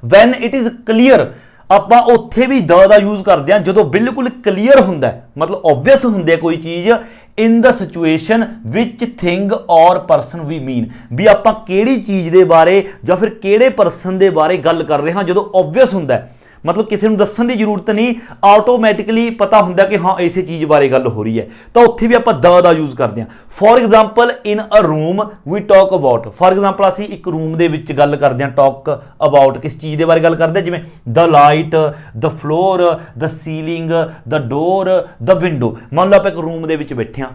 when it is clear, ਆਪਾਂ ਉੱਥੇ ਵੀ ਦ ਦਾ ਯੂਜ਼ ਕਰਦੇ ਹਾਂ ਜਦੋਂ ਬਿਲਕੁਲ ਕਲੀਅਰ ਹੁੰਦਾ, ਮਤਲਬ ਓਬਵੀਅਸ ਹੁੰਦੀ ਕੋਈ ਚੀਜ਼। ਇਨ ਦ ਸਿਚੁਏਸ਼ਨ ਵਿਚ ਥਿੰਗ ਔਰ ਪਰਸਨ ਵੀ ਮੀਨ, ਵੀ ਆਪਾਂ ਕਿਹੜੀ ਚੀਜ਼ ਦੇ ਬਾਰੇ ਜਾਂ ਫਿਰ ਕਿਹੜੇ ਪਰਸਨ ਦੇ ਬਾਰੇ ਗੱਲ ਕਰ ਰਹੇ ਹਾਂ ਜਦੋਂ ਓਬਵੀਅਸ ਹੁੰਦਾ, ਮਤਲਬ ਕਿਸੇ ਨੂੰ ਦੱਸਣ ਦੀ ਜ਼ਰੂਰਤ ਨਹੀਂ, ਆਟੋਮੈਟਿਕਲੀ ਪਤਾ ਹੁੰਦਾ ਕਿ ਹਾਂ ਇਸੇ ਚੀਜ਼ ਬਾਰੇ ਗੱਲ ਹੋ ਰਹੀ ਹੈ, ਤਾਂ ਉੱਥੇ ਵੀ ਆਪਾਂ ਦ ਦਾ ਯੂਜ਼ ਕਰਦੇ ਹਾਂ। For example, in a room we talk about, for example ਅਸੀਂ ਇੱਕ ਰੂਮ ਦੇ ਵਿੱਚ ਗੱਲ ਕਰਦੇ ਹਾਂ, ਟਾਕ ਅਬਾਊਟ ਕਿਸ ਚੀਜ਼ ਦੇ ਬਾਰੇ ਗੱਲ ਕਰਦੇ ਹਾਂ, ਜਿਵੇਂ ਦ ਲਾਈਟ, ਦ ਫਲੋਰ, ਦ ਸੀਲਿੰਗ, ਦ ਡੋਰ, ਦ ਵਿੰਡੋ। ਮੰਨ ਲਓ ਆਪਾਂ ਇੱਕ ਰੂਮ ਦੇ ਵਿੱਚ ਬੈਠੇ ਹਾਂ,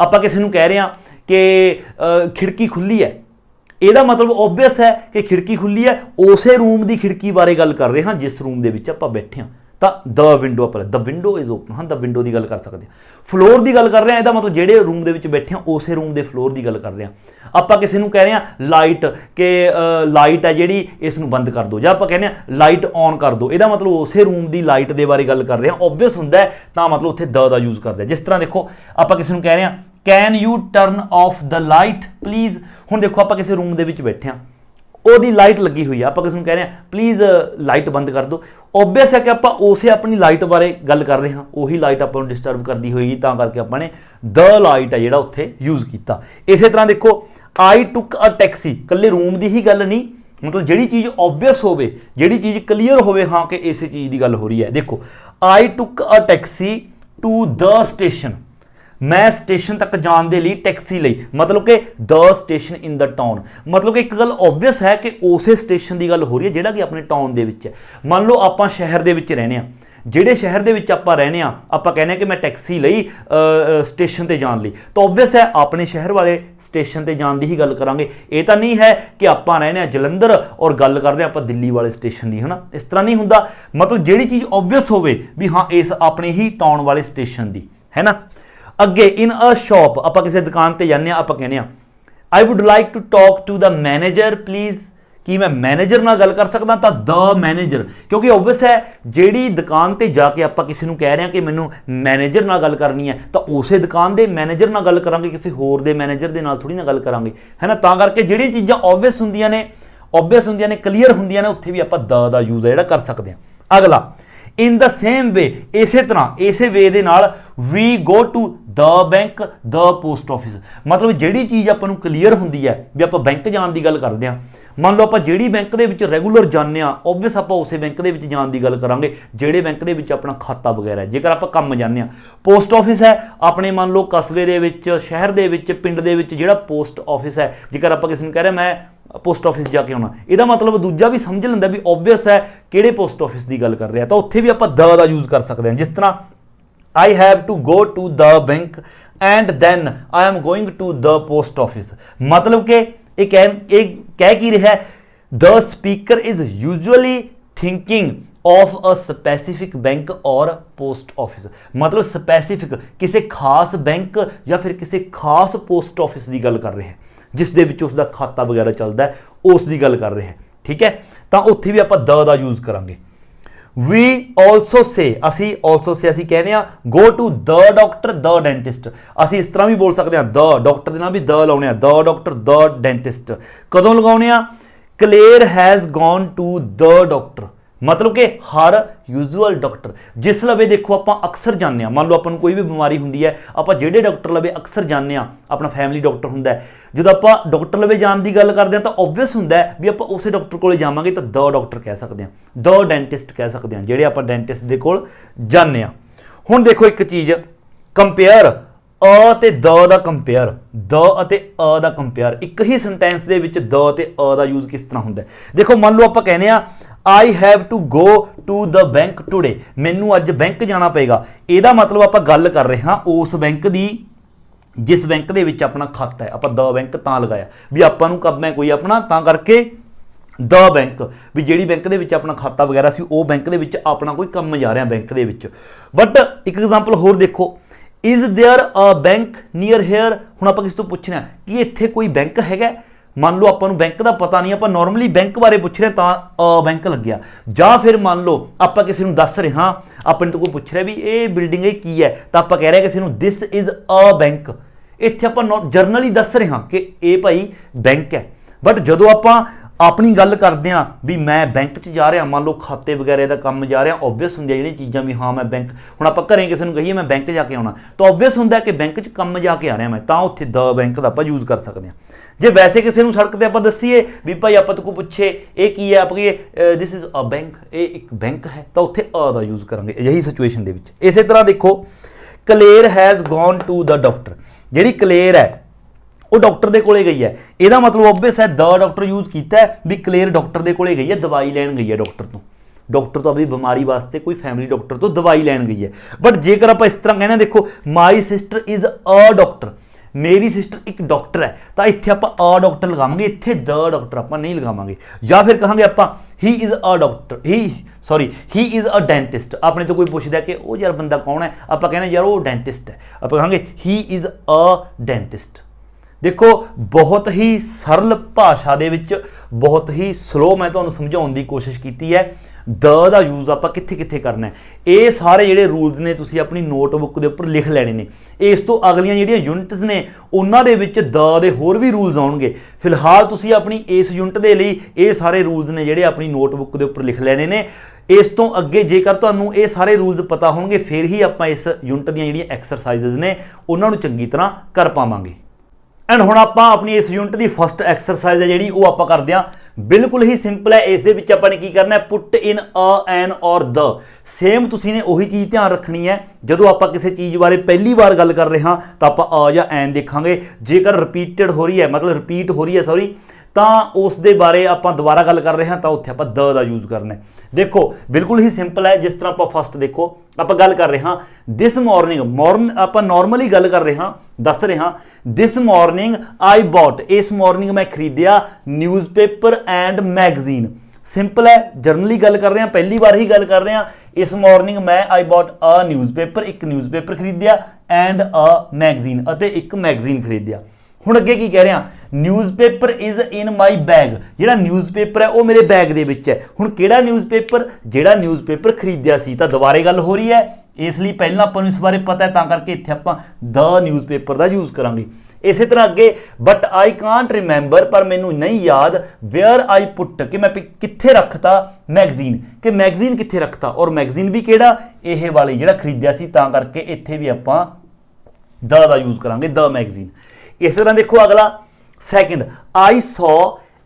ਆਪਾਂ ਕਿਸੇ ਨੂੰ ਕਹਿ ਰਹੇ ਹਾਂ ਕਿ ਖਿੜਕੀ ਖੁੱਲੀ ਹੈ, ਇਹਦਾ ਮਤਲਬ ਓਬਵੀਅਸ ਹੈ ਕਿ ਖਿੜਕੀ ਖੁੱਲੀ ਹੈ, ਉਸੇ ਰੂਮ ਦੀ ਖਿੜਕੀ ਬਾਰੇ ਗੱਲ ਕਰ ਰਹੇ ਹਾਂ ਜਿਸ ਰੂਮ ਦੇ ਵਿੱਚ ਆਪਾਂ ਬੈਠੇ ਹਾਂ, ਤਾਂ ਦ ਵਿੰਡੋ ਆਪਾਂ ਦ ਵਿੰਡੋ ਇਜ਼ ਓਪਨ, ਹਾਂ ਦ ਵਿੰਡੋ ਦੀ ਗੱਲ ਕਰ ਸਕਦੇ ਹਾਂ। ਫਲੋਰ ਦੀ ਗੱਲ ਕਰ ਰਹੇ ਹਾਂ, ਇਹਦਾ ਮਤਲਬ ਜਿਹੜੇ ਰੂਮ ਦੇ ਵਿੱਚ ਬੈਠੇ ਹਾਂ ਉਸੇ ਰੂਮ ਦੇ ਫਲੋਰ ਦੀ ਗੱਲ ਕਰ ਰਹੇ ਹਾਂ। ਆਪਾਂ ਕਿਸੇ ਨੂੰ ਕਹਿ ਰਹੇ ਹਾਂ ਲਾਈਟ, ਕਿ ਲਾਈਟ ਹੈ ਜਿਹੜੀ ਇਸ ਨੂੰ ਬੰਦ ਕਰ ਦਿਓ, ਜਾਂ ਆਪਾਂ ਕਹਿੰਦੇ ਹਾਂ ਲਾਈਟ ਔਨ ਕਰ ਦਿਓ, ਇਹਦਾ ਮਤਲਬ ਉਸੇ ਰੂਮ ਦੀ ਲਾਈਟ ਦੇ ਬਾਰੇ ਗੱਲ ਕਰ ਰਹੇ ਹਾਂ, ਓਬਵੀਅਸ ਹੁੰਦਾ ਹੈ, ਤਾਂ ਮਤਲਬ ਉੱਥੇ ਦ ਦਾ ਯੂਜ਼ ਕਰਦੇ ਹਾਂ। ਜਿਸ ਤਰ੍ਹਾਂ ਦੇਖੋ, ਆਪਾਂ ਕਿਸੇ ਨੂੰ ਕਹਿ ਰਹੇ ਹਾਂ can U turn of the light please, ਹੁਣ ਦੇਖੋ ਆਪਾਂ ਕਿਸੇ ਰੂਮ ਦੇ ਵਿੱਚ ਬੈਠੇ ਹਾਂ, ਉਹਦੀ ਲਾਈਟ ਲੱਗੀ ਹੋਈ ਆ, ਆਪਾਂ ਕਿਸੇ ਨੂੰ ਕਹਿ ਰਹੇ ਹਾਂ ਪਲੀਜ਼ ਲਾਈਟ ਬੰਦ ਕਰ ਦਿਓ, ਓਬਵੀਅਸ ਹੈ ਕਿ ਆਪਾਂ ਉਸੇ ਆਪਣੀ ਲਾਈਟ ਬਾਰੇ ਗੱਲ ਕਰ ਰਹੇ ਹਾਂ, ਉਹੀ ਲਾਈਟ ਆਪਾਂ ਨੂੰ ਡਿਸਟਰਬ ਕਰਦੀ ਹੋਏਗੀ, ਤਾਂ ਕਰਕੇ ਆਪਾਂ ਨੇ ਦ ਲਾਈਟ ਹੈ ਜਿਹੜਾ ਉੱਥੇ ਯੂਜ਼ ਕੀਤਾ। ਇਸੇ ਤਰ੍ਹਾਂ ਦੇਖੋ, ਆਈ ਟੁੱਕ ਅ ਟੈਕਸੀ, ਇਕੱਲੇ ਰੂਮ ਦੀ ਹੀ ਗੱਲ ਨਹੀਂ, ਮਤਲਬ ਜਿਹੜੀ ਚੀਜ਼ ਓਬਵੀਅਸ ਹੋਵੇ, ਜਿਹੜੀ ਚੀਜ਼ ਕਲੀਅਰ ਹੋਵੇ ਹਾਂ ਕਿ ਇਸੇ ਚੀਜ਼ ਦੀ ਗੱਲ ਹੋ ਰਹੀ ਹੈ। ਦੇਖੋ, ਆਈ ਟੁੱਕ ਅ ਟੈਕਸੀ ਟੂ ਦ ਸਟੇਸ਼ਨ, ਮੈਂ ਸਟੇਸ਼ਨ ਤੱਕ ਜਾਣ ਦੇ ਲਈ ਟੈਕਸੀ ਲਈ, ਮਤਲਬ ਕਿ ਦ ਸਟੇਸ਼ਨ ਇਨ ਦ ਟਾਊਨ, ਮਤਲਬ ਕਿ ਇੱਕ ਗੱਲ ਓਬਵੀਅਸ ਹੈ ਕਿ ਉਸੇ ਸਟੇਸ਼ਨ ਦੀ ਗੱਲ ਹੋ ਰਹੀ ਹੈ ਜਿਹੜਾ ਕਿ ਆਪਣੇ ਟਾਊਨ ਦੇ ਵਿੱਚ ਹੈ। ਮੰਨ ਲਓ ਆਪਾਂ ਸ਼ਹਿਰ ਦੇ ਵਿੱਚ ਰਹਿੰਦੇ ਹਾਂ, ਜਿਹੜੇ ਸ਼ਹਿਰ ਦੇ ਵਿੱਚ ਆਪਾਂ ਰਹਿੰਦੇ ਹਾਂ, ਆਪਾਂ ਕਹਿੰਦੇ ਹਾਂ ਕਿ ਮੈਂ ਟੈਕਸੀ ਲਈ ਸਟੇਸ਼ਨ ਤੇ ਜਾਣ ਲਈ, ਤਾਂ ਓਬਵੀਅਸ ਹੈ ਆਪਣੇ ਸ਼ਹਿਰ ਵਾਲੇ ਸਟੇਸ਼ਨ ਤੇ ਜਾਣ ਦੀ ਹੀ ਗੱਲ ਕਰਾਂਗੇ। ਇਹ ਤਾਂ ਨਹੀਂ ਹੈ ਕਿ ਆਪਾਂ ਰਹਿੰਦੇ ਹਾਂ ਜਲੰਧਰ ਔਰ ਗੱਲ ਕਰ ਰਹੇ ਹਾਂ ਆਪਾਂ ਦਿੱਲੀ ਵਾਲੇ ਸਟੇਸ਼ਨ ਦੀ, ਹੈ ਨਾ, ਇਸ ਤਰ੍ਹਾਂ ਨਹੀਂ ਹੁੰਦਾ। ਮਤਲਬ ਜਿਹੜੀ ਚੀਜ਼ ਓਬਵੀਅਸ ਹੋਵੇ ਵੀ ਹਾਂ ਇਸ ਆਪਣੇ ਹੀ ਟਾਊਨ ਵਾਲੇ ਸਟੇਸ਼ਨ ਦੀ, ਹੈ ਨਾ। ਅੱਗੇ, ਇਨ ਅ ਸ਼ਾਪ, ਆਪਾਂ ਕਿਸੇ ਦੁਕਾਨ ਤੇ ਜਾਂਦੇ ਹਾਂ, ਆਪਾਂ ਕਹਿੰਦੇ ਹਾਂ I would like to talk to the manager please, ਕੀ ਮੈਂ ਮੈਨੇਜਰ ਨਾਲ ਗੱਲ ਕਰ ਸਕਦਾ, ਤਾਂ ਦ ਮੈਨੇਜਰ, ਕਿਉਂਕਿ ਓਬਵੀਅਸ ਹੈ ਜਿਹੜੀ ਦੁਕਾਨ ਤੇ ਜਾ ਕੇ ਆਪਾਂ ਕਿਸੇ ਨੂੰ ਕਹਿ ਰਹੇ ਹਾਂ ਕਿ ਮੈਨੂੰ ਮੈਨੇਜਰ ਨਾਲ ਗੱਲ ਕਰਨੀ ਹੈ, ਤਾਂ ਉਸੇ ਦੁਕਾਨ ਦੇ ਮੈਨੇਜਰ ਨਾਲ ਗੱਲ ਕਰਾਂਗੇ, ਕਿਸੇ ਹੋਰ ਦੇ ਮੈਨੇਜਰ ਦੇ ਨਾਲ ਥੋੜੀ ਨਾ ਗੱਲ ਕਰਾਂਗੇ, ਹੈ ਨਾ। ਤਾਂ ਕਰਕੇ ਜਿਹੜੀਆਂ ਚੀਜ਼ਾਂ ਓਬਵੀਅਸ ਹੁੰਦੀਆਂ ਨੇ, ਕਲੀਅਰ ਹੁੰਦੀਆਂ ਨੇ, ਉੱਥੇ ਵੀ ਆਪਾਂ ਦ ਦਾ ਯੂਜ਼ ਹੈ ਜਿਹੜਾ ਕਰ ਸਕਦੇ ਹਾਂ। ਅਗਲਾ, ਇਨ ਦ ਸੇਮ ਵੇ, ਇਸੇ ਤਰ੍ਹਾਂ ਇਸੇ ਵੇ ਦੇ ਨਾਲ we go to the bank the post office मतलब ਜਿਹੜੀ ਚੀਜ਼ ਆਪਾਂ ਨੂੰ ਕਲੀਅਰ ਹੁੰਦੀ ਹੈ ਵੀ ਆਪਾਂ ਬੈਂਕ ਜਾਣ ਦੀ ਗੱਲ ਕਰਦੇ ਹਾਂ। ਮੰਨ ਲਓ ਆਪਾਂ ਜਿਹੜੀ ਬੈਂਕ ਦੇ ਵਿੱਚ ਰੈਗੂਲਰ ਜਾਂਦੇ ਆ ਓਬਵੀਅਸ ਆਪਾਂ ਉਸੇ ਬੈਂਕ ਦੇ ਵਿੱਚ ਜਾਣ ਦੀ ਗੱਲ ਕਰਾਂਗੇ ਜਿਹੜੇ ਬੈਂਕ ਦੇ ਵਿੱਚ ਆਪਣਾ ਖਾਤਾ ਵਗੈਰਾ ਹੈ। ਜੇਕਰ ਆਪਾਂ ਕੰਮ ਜਾਂਦੇ ਆ ਪੋਸਟ ਆਫਿਸ ਹੈ ਆਪਣੇ ਮੰਨ ਲਓ ਕਸਬੇ ਦੇ ਵਿੱਚ ਸ਼ਹਿਰ ਦੇ ਵਿੱਚ ਪਿੰਡ ਦੇ ਵਿੱਚ ਜਿਹੜਾ ਪੋਸਟ ਆਫਿਸ ਹੈ ਜੇਕਰ ਆਪਾਂ ਕਿਸੇ ਨੂੰ ਕਹਿ ਰਹੇ ਮੈਂ पोस्ट ऑफिस जाके आना ਇਹਦਾ मतलब दूजा भी समझ ਲੈਂਦਾ भी ओबवियस है ਕਿਹੜੇ पोस्ट ऑफिस की गल कर रहे हैं तो उत्थे भी आप द का यूज़ कर सकते हैं। जिस तरह I have to go to the bank and then I am going to the post office मतलब कि एक कह की रहा है the speaker is usually thinking of a specific bank और पोस्ट ऑफिस मतलब स्पैसीफिक किसी खास बैंक या फिर किसी खास पोस्ट ऑफिस की गल कर रहे हैं जिस दे विच उसका खाता वगैरह चलता है उस दी गल कर रहे हैं। ठीक है तो उत्थे भी आप द का यूज़ करांगे। वी ऑल्सो से असी ऑल्सो से असी कहने go to the doctor the dentist असी इस तरह भी बोल सकते हैं द डॉक्टर के नाम भी द लाने द डॉक्टर द डेंटिस्ट कदों लगाने Claire has gone to the doctor मतलब कि हर यूजुअल डॉक्टर जिस लवे देखो आप अक्सर जाने मान लो अपन कोई भी बीमारी होंगी है आप जेडे डॉक्टर लवे अक्सर जाने अपना फैमिली डॉक्टर होंगे जो आप डॉक्टर लवे जाने की गल करते हैं तो ओबवियस होंगे भी आप उस डॉक्टर को जावांगे तो द डॉक्टर कह सकते हैं द डेंटिस्ट कह सकते हैं जेडे आप डेंटिस्ट के कोल जाने हुण देखो एक चीज़ कंपेयर अ ते द दा कंपेयर द अते अ दा कंपेयर एक ही सेंटेंस दे विच द ते अ दा यूज़ किस तरह हुंदा है। देखो मान लो आप कहने I have to go to the bank today मैनू अज बैंक जाना पेगा ਇਹਦਾ मतलब आप गल कर रहे हाँ उस बैंक की जिस बैंक दे विच अपना खाता है आप द बैंक तां लगाया भी आपां नूं कब मैं कोई अपना तां करके द बैंक भी जिहड़ी बैंक दे विच अपना खाता वगैरह सी वो बैंक दे विच अपना कोई काम जा रहा बैंक दे विच। बट एक एग्जाम्पल होर देखो is there a bank near here हुण आपां किस तों पुछना कि इत्थे कोई बैंक हैगा मान लो आपां नूं बैंक का पता नहीं आप नॉर्मली बैंक बारे पूछ रहे तो अ बैंक लग गया जां फिर मान लो आप किसी नूं दस रहे हाँ अपने तो कोई पूछ रहा भी ये बिल्डिंग की है तो आप कह रहे किसी नूं दिस इज़ अ बैंक इत्थे आप जरनली दस रहे हाँ कि ये भाई बैंक है। बट जदों आपां अपनी गल करते हैं भी मैं बैंक च जा रहा मान लो खाते वगैरह का काम जा रहा ओबवियस होंगे जी चीज़ा भी हाँ मैं बैंक हुण आप घरें किसी को कहिए मैं बैंक जाके आना तो ओबवियस होंगे कि बैंक च काम जाके आ रहा मैं तो उत्थे द बैंक का आप यूज़ कर सकते हैं। जे वैसे किसी को सड़क पर आप दसीए भी भाई आप को पूछे ये की है आप कहिए दिस इज़ अ बैंक ये एक बैंक है तो उत्थे अ का यूज़ करेंगे यही सिचुएशन के। इस तरह देखो Claire has gone to the doctor जी क्लेयर है वो डॉक्टर के कोले गई है ਇਹਦਾ मतलब ओबवियस है द डॉक्टर यूज़ किया है भी क्लेयर डॉक्टर के कोले गई है दवाई लैन गई है डॉक्टर तो अपनी बीमारी वास्ते कोई फैमिली डॉक्टर तो दवाई लैन गई है। बट जेकर आप इस तरह कहना देखो my sister is a doctor मेरी सिस्टर एक डॉक्टर है तो इत्थे आप अ डॉक्टर लगावांगे इत्थे द डॉक्टर आप नहीं लगावांगे या फिर कहांगे आप he is a doctor he is a dentist अपने तो कोई पूछता है कि वो यार बंदा कौन है आप कहना यार वो डेंटिस्ट है आप कहांगे ही इज़ अ डेंटिस्ट। देखो बहुत ही सरल भाषा दे विच बहुत ही स्लो मैं तुहानूं समझाउण दी कोशिश की है द दा यूज़ आप कित्थे कित्थे करना है ये सारे जिहड़े रूल्स ने तुसीं अपनी नोटबुक के उपर लिख लैणे ने। इस तो अगलियां जिहड़ियां यूनिट्स ने उन्हां दे विच द दे होर भी रूल्स आउणगे फिलहाल तुसीं अपनी इस यूनिट दे लई ये सारे रूल्स ने जिहड़े अपनी नोटबुक के उपर लिख लैणे ने। इस तो अगे जेकर तुहानूं ये सारे रूल्स पता होणगे फिर ही आपां इस यूनिट दीयां जिहड़ियां एक्सरसाइज़ ने उन्हां नूं चंगी तरह कर पावांगे। एंड हुण आपां अपनी इस यूनिट की फस्ट एक्सरसाइज है जिहड़ी वो आपां करदे हां बिल्कुल ही सिंपल है। इस दे विच आपां ने की करना है पुट इन अ एन और द सेम तुसीं ने उही चीज़ ध्यान रखनी है जदों आपां किसी चीज़ बारे पहली बार गल कर रहे हाँ तो आपां अ या एन देखांगे जेकर रिपीटेड हो रही है मतलब रिपीट हो रही है सॉरी तो उस दे बारे आपां दोबारा गल कर रहे हैं तो उत्थे आपां द दा यूज़ करना है। देखो बिल्कुल ही सिंपल है जिस तरह आपां फस्ट देखो आपां गल कर रहे हाँ दिस मॉर्निंग आपां नॉर्मली गल कर रहे हाँ दस रहे हाँ दिस मॉर्निंग आई बॉट इस मॉर्निंग मैं खरीदिया न्यूज़पेपर एंड मैगजीन सिंपल है जर्नली गल कर रहे हैं पहली बार ही गल कर रहे हैं इस मॉर्निंग मैं आई बॉट अ न्यूज़पेपर एक न्यूज़पेपर खरीदिया एंड अ मैगजीन अते एक मैगजीन खरीदिया। हुण अगे की कह रहे हैं newspaper is in my bag जिहड़ा न्यूज़पेपर है वो मेरे बैग दे विच है। हुण किहड़ा न्यूज़पेपर जिहड़ा न्यूज़पेपर खरीदिया सी तां दोबारे गल हो रही है इसलिए पहला आपां नूं इस बारे पता है तां करके इत्थे आपां द न्यूज़पेपर का यूज़ करांगे। इस तरह अगे बट आई कांट रिमैंबर पर मैनू नहीं याद वेयर आई पुट कि मैं कित्थे रखता मैगजीन कि मैगजीन कित्थे रखता और मैगजीन भी किहड़ा इह वाली जिहड़ा खरीदिया सी तां करके इत्थे भी आपां द ਦਾ यूज़ करांगे, द मैगजीन। इस तरह देखो अगला second, I saw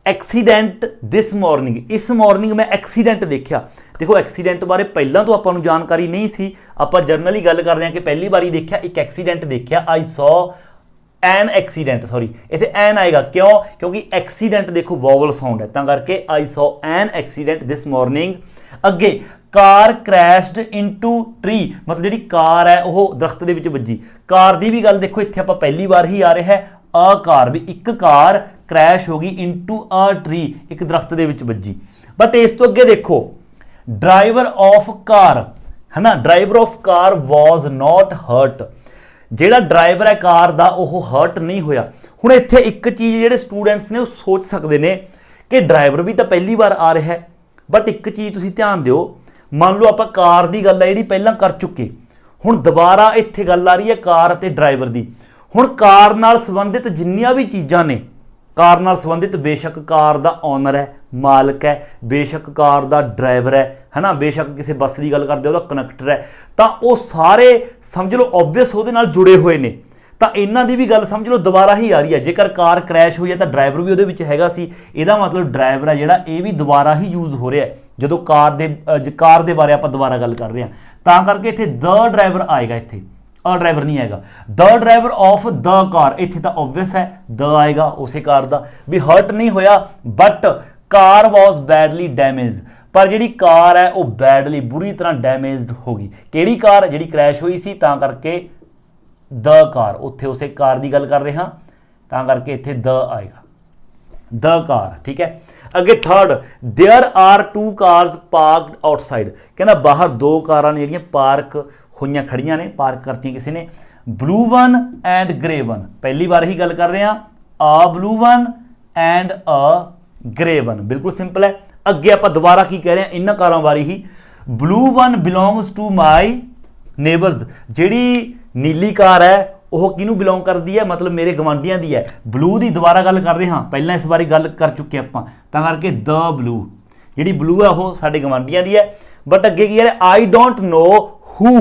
accident this morning, इस मॉर्निंग मैं एक्सीडेंट देखा। देखो एक्सीडेंट बारे पहला तो आपां नूं जानकारी नहीं सी, आपां जनरली गल कर रहे हैं कि पहली बारी देखा एक एक्सीडेंट देखा, I saw an accident, sorry इत्थे एन आएगा क्यों, क्योंकि एक्सीडेंट देखो वॉवल साउंड है, तां करके I saw an accident this morning. अगे कार क्रैशड इनटू ट्री, मतलब जिहड़ी कार है वह दरख्त दे विच वज्जी। कार दी भी गल देखो इत्थे आपां पहली बार ही आ रहा है, अ कार भी एक कार क्रैश हो गई इनटू अ ट्री, एक दरख्त दे विच वज्जी। बट इस तो अगे देखो ड्राइवर ऑफ कार है ना, driver of car was not hurt, ਜਿਹੜਾ ड्राइवर है कार का वह हर्ट नहीं होया। हुण इत्थे एक चीज़ जिहड़े स्टूडेंट्स ने सोच सकते हैं कि ड्राइवर भी तो पहली बार आ रहा है, बट एक चीज़ तुसीं ध्यान दिओ, मान लो आप कार की गल है जी पहलां कर चुके, हुण दोबारा इत्थे गल आ रही है कार ते ड्राइवर की। हुण कार नाल संबंधित जिन्नियां भी चीज़ां ने, कार नाल संबंधित बेशक कार का ओनर है, मालक है, बेशक कार का ड्राइवर है ना, बेशक किसी बस की गल करते हो कनैक्टर है, तो वो सारे समझ लो ओबवियस वो जुड़े हुए ने, तो इन्हां दी भी गल समझ लो दोबारा ही आ रही है। जेकर कार क्रैश हुई है तो ड्राइवर भी वो हैगा सी, इहदा मतलब ड्राइवर है जिहड़ा ये भी दोबारा ही यूज़ हो रहा है जो कार दे बारे आपां दोबारा गल कर रहे हैं, तां करके इत्थे द ड्राइवर आएगा, इत्थे अ ड्राइवर नहीं आएगा। The driver of the car, इत्थे तो ऑबवियस है द आएगा उसे कार का भी, हर्ट नहीं होया but car was badly damage, पर जिहड़ी कार है वो बैडली बुरी तरह डैमेज्ड होगी। किहड़ी कार, जिहड़ी क्रैश हुई सी, तां करके द कार, उत्थे उसे कार की गल कर रहे हाँ, तां करके इत्थे द आएगा, द कार। ठीक है, अगे third, there are two cars parked outside, कहना बाहर दो कारां ने जिहड़ियां पार्क हुई खड़ियां ने, पार्क करती किसी ने, blue one and grey one, पहली बार ही गल कर रहे हैं, a blue one and a grey one, बिल्कुल सिंपल है। अगे आप दोबारा की कह रहे हैं इन्हां कारां बारे ही, blue one belongs to my neighbours, जिहड़ी नीली कार है वह किनू बिलोंग करती है, मतलब मेरे गवांढियां दी है। ब्लू की दोबारा गल कर रहे हाँ, पहला इस बारी गल कर चुके आपां, तां करके द ब्लू, जिहड़ी ब्लू है वह साडे गवांढियां दी है। बट अगे की कह रहे, I don't know who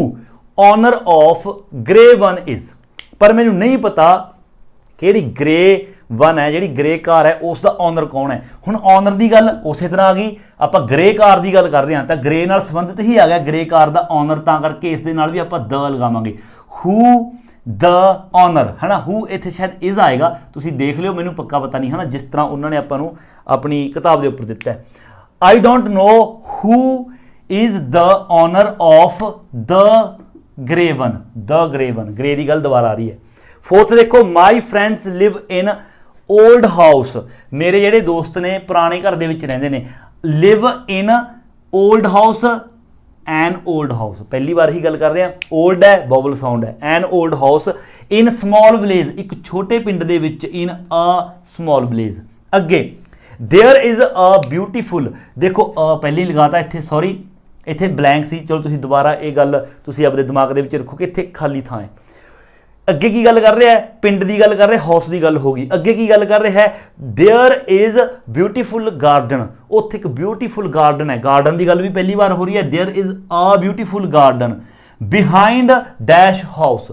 owner of grey one is, पर मैनू नहीं पता कि ग्रे वन है, जी ग्रे कार है उसका ऑनर कौन है। हुण ऑनर की गल उस तरह आ गई, आप ग्रे कार की गल कर रहे हैं तो ग्रे नाल संबंधित ही आ गया ग्रे कार का ऑनर, तां करके इस दे नाल भी आप द लगावांगे, हू द ऑनर है ना, हू इत्थे शायद इज आएगा, तुसीं देख लियो, मैनू पक्का पता नहीं है ना, जिस तरह उन्होंने आपां नूं अपनी किताब के उपर दिता है। I don't know who is the owner of the grey one, the grey one, grey की गल दोबारा आ रही है। फोर्थ देखो, my friends live in old house, मेरे जेडे दोस्त ने पुराने घर दे विच रहिंदे ने, live in old house, an old house, पहली बार ही गल कर रहे हैं, ओल्ड है बॉबल साउंड है, an old house, in small village, एक छोटे पिंड दे विच, इन अ स्मॉल विलेज। अगे देयर इज अ ब्यूटीफुल, देखो पहले ही लगाता इत्थे, सॉरी इत्थे ब्लैंक सी, चलो तुसीं दोबारा ये गल तुसीं अपने दिमाग दे विच रखो कि इत्थे खाली थां है। अगे की गल कर रहा है, पिंड की गल कर रहे, हाउस की गल होगी। अगे की गल कर रहा है, देयर इज ब्यूटीफुल गार्डन, उत्थे एक ब्यूटीफुल गार्डन है, गार्डन की गल भी पहली बार हो रही है, there is a beautiful garden behind this house,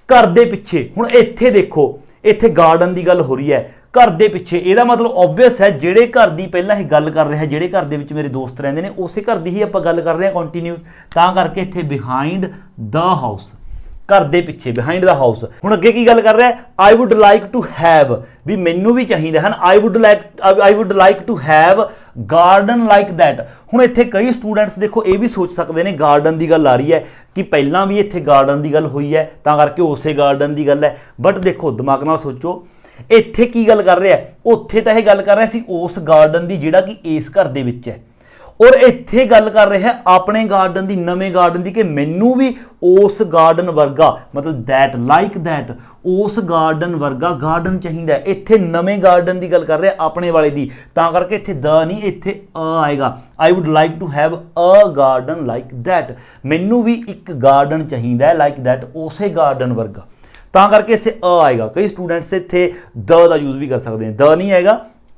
घर दे पिछे। हुण इत्थे देखो, इत्थे गार्डन की गल हो रही है, घर दे पिछे, ਇਹਦਾ मतलब ऑबवियस है ਜਿਹੜੇ घर की पहला ही गल कर रहे हैं, ਜਿਹੜੇ घर ਦੇ ਵਿੱਚ ਮੇਰੇ ਦੋਸਤ ਰਹਿੰਦੇ ਨੇ ਉਸੇ घर की ही ਆਪਾਂ ਗੱਲ कर रहे हैं कंटिन्यू, ਤਾਂ ਕਰਕੇ ਇੱਥੇ ਬਿਹਾइंड द हाउस, घर ਦੇ ਪਿੱਛੇ ਬਿਹਾइंड द हाउस। ਹੁਣ ਅੱਗੇ ਕੀ ਗੱਲ ਕਰ ਰਿਹਾ, I would like to have, ਵੀ ਮੈਨੂੰ ਵੀ ਚਾਹੀਦਾ ਹਨ, I would like to have garden like that. ਹੁਣ ਇੱਥੇ ਕਈ स्टूडेंट्स देखो ये भी सोच सकते हैं गार्डन की गल आ रही है कि पहला भी ਇੱਥੇ गार्डन की गल हुई है, ਤਾਂ ਕਰਕੇ ਉਸੇ गार्डन की गल है। बट देखो दिमाग नाल सोचो, ਇੱਥੇ ਕੀ ਗੱਲ ਕਰ ਰਿਹਾ, ਉੱਥੇ ਤਾਂ ਇਹ ਗੱਲ ਕਰ ਰਿਹਾ ਸੀ ਉਸ ਗਾਰਡਨ ਦੀ ਜਿਹੜਾ ਕਿ ਇਸ ਘਰ ਦੇ ਵਿੱਚ ਹੈ, ਔਰ ਇੱਥੇ ਗੱਲ ਕਰ ਰਿਹਾ ਹੈ ਆਪਣੇ ਗਾਰਡਨ ਦੀ, ਨਵੇਂ ਗਾਰਡਨ ਦੀ, ਕਿ ਮੈਨੂੰ ਵੀ ਉਸ ਗਾਰਡਨ ਵਰਗਾ, ਮਤਲਬ ਦੈਟ ਲਾਈਕ ਦੈਟ, ਉਸ ਗਾਰਡਨ ਵਰਗਾ ਗਾਰਡਨ ਚਾਹੀਦਾ। ਇੱਥੇ ਨਵੇਂ ਗਾਰਡਨ ਦੀ ਗੱਲ ਕਰ ਰਿਹਾ, ਆਪਣੇ ਵਾਲੇ ਦੀ, ਤਾਂ ਕਰਕੇ ਇੱਥੇ ਦ ਨਹੀਂ, ਇੱਥੇ ਅ ਆਏਗਾ। I would like to have a garden like that, ਮੈਨੂੰ ਵੀ ਇੱਕ ਗਾਰਡਨ ਚਾਹੀਦਾ ਲਾਈਕ ਦੈਟ, ਉਸੇ ਗਾਰਡਨ ਵਰਗਾ, ਤਾਂ ਕਰਕੇ इसे अ आएगा। कई स्टूडेंट्स इत्थे द का यूज़ भी कर सकते हैं, द नहीं आएगा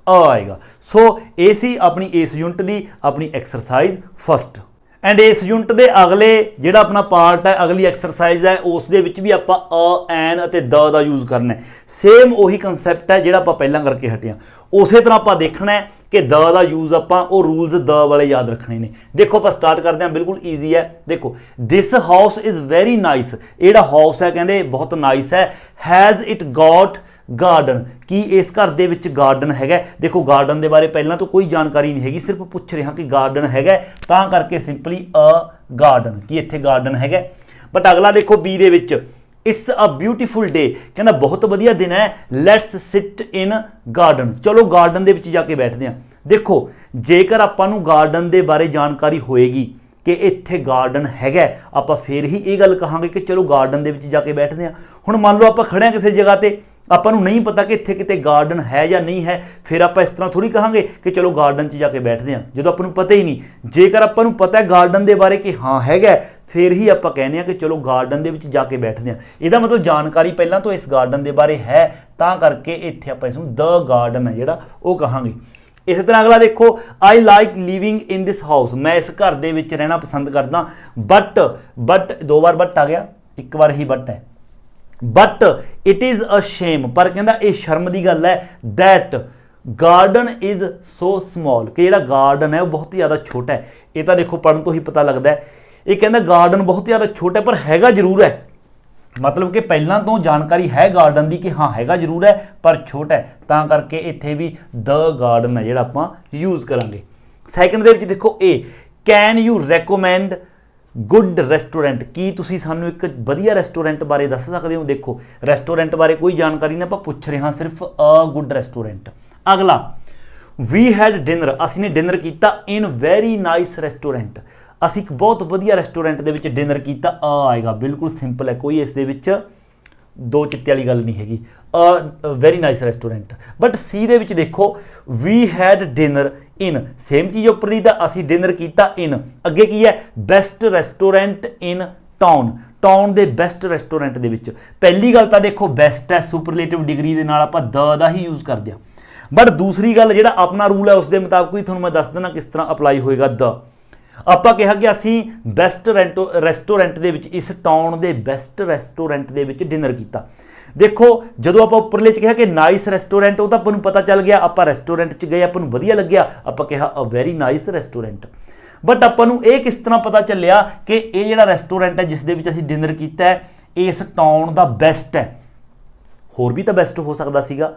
अ आएगा। सो ये सी अपनी इस यूनिट की अपनी एक्सरसाइज फस्ट। एंड इस यूनिट के अगले जिहड़ा अपना पार्ट है, अगली एक्सरसाइज है, उस दे विच भी आपां अ एन अते द दा यूज़ करना है। सेम उही कंसैप्ट है जिहड़ा आपां पहलां करके हटे हां। उस तरह आपां देखना है कि द दा यूज़ आपां वो रूल्स द वाले याद रखने ने। देखो आपां स्टार्ट करते हैं, बिल्कुल ईजी है। देखो this house is very nice, जिहड़ा हाउस है कहंदे बहुत नाइस है। हैज़ इट गॉट गार्डन, कि इस घर दे विच गार्डन हैगा। देखो गार्डन के बारे पहलां तो कोई जानकारी नहीं हैगी, सिर्फ पूछ रहा कि गार्डन हैगा, तां करके सिंपली अ गार्डन, कि इत्थे गार्डन हैगा। बट अगला देखो बी दे विच, इट्स अ ब्यूटीफुल डे, कहना बहुत वधिया दिन है। लैट्स सिट इन गार्डन, चलो गार्डन दे विच जाके बैठते हैं। देखो जेकर आपां नूं गार्डन के बारे जानकारी होएगी कि इत्थे गार्डन हैगा, आपां फिर ही ये गल कहांगे कि चलो गार्डन दे विच जाके बैठते हैं। हुण मान लो आपां खड़े किसी जगह ते, आपां नूं नहीं पता कि इत्थे किते गार्डन है या नहीं है, फिर आपां इस तरह थोड़ी कहांगे कि चलो गार्डन 'च जाके बैठते हैं, जदों आपां नूं पता ही नहीं। जेकर आपां नूं पता है गार्डन के बारे कि हाँ हैगा, फिर ही आपां कहने हैं कि चलो गार्डन दे विच जाके बैठते हैं। इहदा मतलब जानकारी पहलां तो इस गार्डन के बारे है, तां करके इत्थे आपां इसनूं द गार्डन है जिहड़ा वो कहांगे। इस तरह अगला देखो, I like living in this house, मैं इस घर दे विच रहना पसंद करदा। बट दो बार बट आ गया, एक बार ही बट है। But it is a shame, पर कहंदा ये शर्म की गल है। That garden is so small, कि जिहड़ा गार्डन है वो बहुत ही ज़्यादा छोटा है। ये तो देखो पढ़न तो ही पता लगता है। ये कहंदा गार्डन बहुत ज़्यादा छोटा है, पर हैगा जरूर है, मतलब कि पहलां तो जानकारी है गार्डन की कि हाँ हैगा जरूर है पर छोटा है, तां करके इत्थे भी द गार्डन है जिहड़ा आपां यूज़ करांगे। सैकंड दे विच देखो ए, कैन यू रैकोमेंड गुड रेस्टोरेंट, की तुसीं सानूं एक वधिया रेस्टोरेंट बारे दस सकदे हो। देखो रेस्टोरेंट बारे कोई जानकारी नहीं, आपां पुछ रहे हाँ सिर्फ अ गुड रेस्टोरेंट। अगला वी हैड डिनर, असीं ने डिनर कीता इन वेरी नाइस रेस्टोरेंट, असीं एक बहुत वधिया रेस्टोरेंट दे विच डिनर कीता, अ आएगा, बिल्कुल सिंपल है, कोई इस दे विच दो चित्ते वाली गल नहीं हैगी। A very nice restaurant. But C दे विच देखो we had dinner in, same चीज़ उपर दी, असीं डिनर कीता इन, अगे की है best restaurant in town, town दे बेस्ट रेस्टोरेंट दे विच। पहली गल तो देखो बेस्ट है, सुपरलेटिव डिग्री दे नाल आपां द दा ही यूज़ करदे हां। बट दूसरी गल जिहड़ा अपना रूल है उस दे मुताबिक ही तुहानूं मैं दस देना किस तरह अप्लाई होएगा। द आपां कहा कि असीं बेस्ट रेस्टोरेंट दे विच, इस टाउन दे बेस्ट रेस्टोरेंट दे विच डिनर कीता। देखो जदों आपां उपरले च कहा कि नाइस रेस्टोरेंट, वो तो आपां नूं पता चल गया, आपां रेस्टोरेंट च गए, आपां नूं वधिया लग्या, आपां कहा अ वेरी नाइस रेस्टोरेंट। बट आपां नूं ये किस तरह पता चलिया कि ये जिहड़ा रेस्टोरेंट है जिस दे विच असीं डिनर कीता है, इस टाउन दा बेस्ट है। होर भी तो बेस्ट हो सकता सीगा,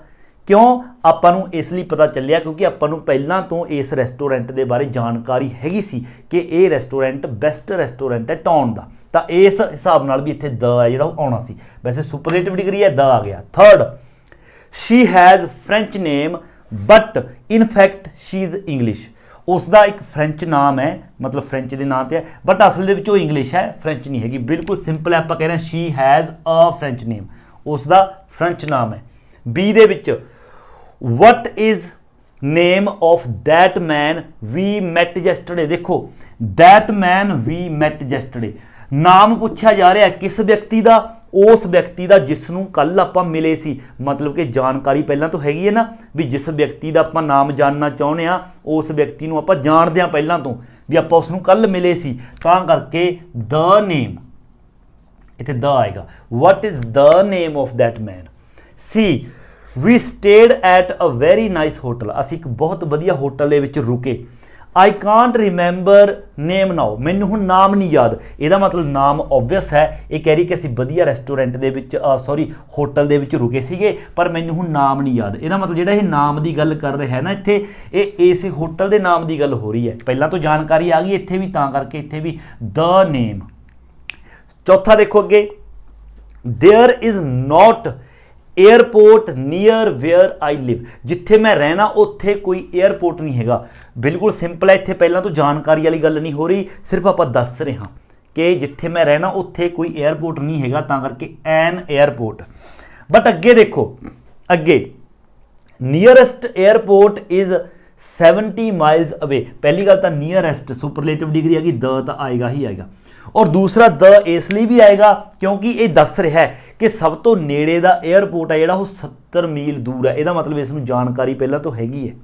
क्यों आपां नूं इसलिए पता चलिया क्योंकि आपां नूं पहलां तो इस रेस्टोरेंट के बारे जानकारी हैगी सी कि ये रेस्टोरेंट बेस्ट रेस्टोरेंट है टाउन का, तो इस हिसाब नाल भी इत्थे द है जिहड़ा आउणा सी। वैसे सुपरलेटिव डिग्री है, द आ गया। Third, she has French name but in fact she is English, उसका एक फ्रेंच नाम है, मतलब फ्रेंच के नाम से है, बट असल में वो इंग्लिश है, फ्रेंच नहीं हैगी। बिल्कुल सिंपल है, आप कह रहे हैं she has a French name, उसका फ्रेंच नाम है। बी दे विच what is name of that man we met yesterday, देखो that man we met yesterday, नाम पूछा जा रहा है किस व्यक्ति का, उस व्यक्ति का जिसनों कल आपां मिले सी, मतलब कि जानकारी पहलां तो हैगी है ना भी जिस व्यक्ति का आपां नाम जानना चाहुंदे आ, उस व्यक्ति नूं आपां जाणदे आ पहलां तो भी आपां उसनूं कल मिले सी, तां करके द नेम, इत्थे द आएगा। What is the name of that man. See we stayed at a very nice hotel, असीं एक बहुत वधिया होटल दे विच रुके। I can't remember name now, मैनूं हुण नाम नहीं याद, ਇਹਦਾ मतलब नाम ऑब्वियस है, ये कह रही कि असीं वधिया रेस्टोरेंट दे विच सॉरी होटल दे विच रुके सीगे पर मैनूं हुण नाम नहीं याद। ਇਹਦਾ मतलब ਜਿਹੜਾ ਇਹ नाम ਦੀ ਗੱਲ कर रहा है ना ਇੱਥੇ, ਇਹ इस होटल ਦੇ नाम ਦੀ ਗੱਲ हो रही है। ਪਹਿਲਾਂ तो जानकारी आ गई, ਇੱਥੇ भी ਤਾਂ करके ਇੱਥੇ भी द नेम। चौथा देखो अगे, there is not airport near where I live, जिथे मैं रहना उत्थे कोई एयरपोर्ट नहीं हैगा। बिल्कुल सिंपल है, इत्थे पहलां तो जानकारी वाली गल नहीं हो रही, सिर्फ आप दस रहे हाँ कि जिथे मैं रहना उत्थे कोई एयरपोर्ट नहीं हैगा, तां करके एन एयरपोर्ट। बट अगे देखो, अगे nearest airport is 70 miles away. पहली गल तो नियरेस्ट सुपरलेटिव डिग्री हैगी, द तो आएगा ही आएगा, और दूसरा द इसलिए भी आएगा क्योंकि ये दस रहा है कि सब तो नेड़े का एयरपोर्ट है जिहड़ा वो 70 मील दूर है। यदा मतलब इसमें जानकारी पहला तो हैगी है।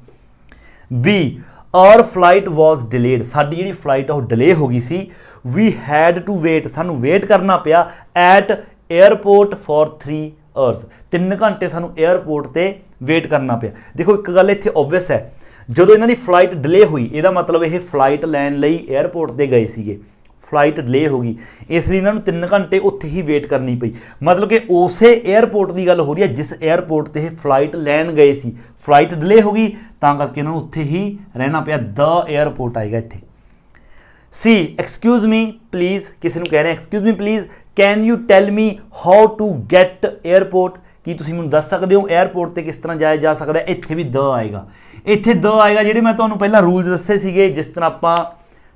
बी ਆਰ ਫਲਾਈਟ ਵਾਜ਼ ਡਿਲੇਡ, ਸਾਡੀ ਜਿਹੜੀ ਫਲਾਈਟ ਉਹ ਡਿਲੇ ਹੋ ਗਈ ਸੀ। ਵੀ ਹੈਡ ਟੂ ਵੇਟ, ਸਾਨੂੰ ਵੇਟ ਕਰਨਾ ਪਿਆ ਐਟ 에ਅਰਪੋਰਟ ਫॉर 3 ਆਵਰਸ, 3 ਘੰਟੇ ਸਾਨੂੰ 에ਅਰਪੋਰਟ ਤੇ ਵੇਟ ਕਰਨਾ ਪਿਆ। ਦੇਖੋ ਇੱਕ ਗੱਲ ਇੱਥੇ ਓਬਵੀਅਸ ਹੈ, ਜਦੋਂ ਇਹਨਾਂ ਦੀ ਫਲਾਈਟ ਡਿਲੇ ਹੋਈ ਇਹਦਾ ਮਤਲਬ ਇਹ ਫਲਾਈਟ ਲੈਣ ਲਈ 에ਅਰਪੋਰਟ ਤੇ ਗਏ ਸੀਗੇ, ਫਲਾਈਟ ਡਿਲੇ ਹੋ ਗਈ ਇਸ ਲਈ ਇਹਨਾਂ ਨੂੰ 3 ਘੰਟੇ ਉੱਥੇ ਹੀ ਵੇਟ ਕਰਨੀ ਪਈ। ਮਤਲਬ ਕਿ ਉਸੇ 에ਅਰਪੋਰਟ ਦੀ ਗੱਲ ਹੋ ਰਹੀ ਹੈ ਜਿਸ 에ਅਰਪੋਰਟ ਤੇ ਇਹ ਫਲਾਈਟ ਲੈਣ ਗਏ ਸੀ। ਫਲਾਈਟ ਡਿਲੇ ਹੋ ਗਈ ਤਾਂ ਕਰਕੇ ਇਹਨਾਂ ਨੂੰ ਉੱਥੇ ਹੀ ਰਹਿਣਾ ਪਿਆ। ਦ 에ਅਰਪੋਰਟ ਆਏਗਾ ਇੱਥੇ। ਸੀ ਐਕਸਕਿਊਜ਼ ਮੀ ਪਲੀਜ਼, ਕਿਸੇ ਨੂੰ ਕਹਿ ਰਹੇ excuse me please, can you tell me how to get airport, ਕੀ ਤੁਸੀਂ ਮੈਨੂੰ ਦੱਸ ਸਕਦੇ ਹੋ 에ਅਰਪੋਰਟ ਤੇ ਕਿਸ ਤਰ੍ਹਾਂ ਜਾਇਆ ਜਾ ਸਕਦਾ। ਇੱਥੇ ਵੀ ਦ ਆਏਗਾ, ਇੱਥੇ ਦ ਆਏਗਾ। ਜਿਹੜੇ ਮੈਂ ਤੁਹਾਨੂੰ ਪਹਿਲਾਂ ਰੂਲਸ ਦੱਸੇ ਸੀਗੇ, ਜਿਸ ਤਰ੍ਹਾਂ ਆਪਾਂ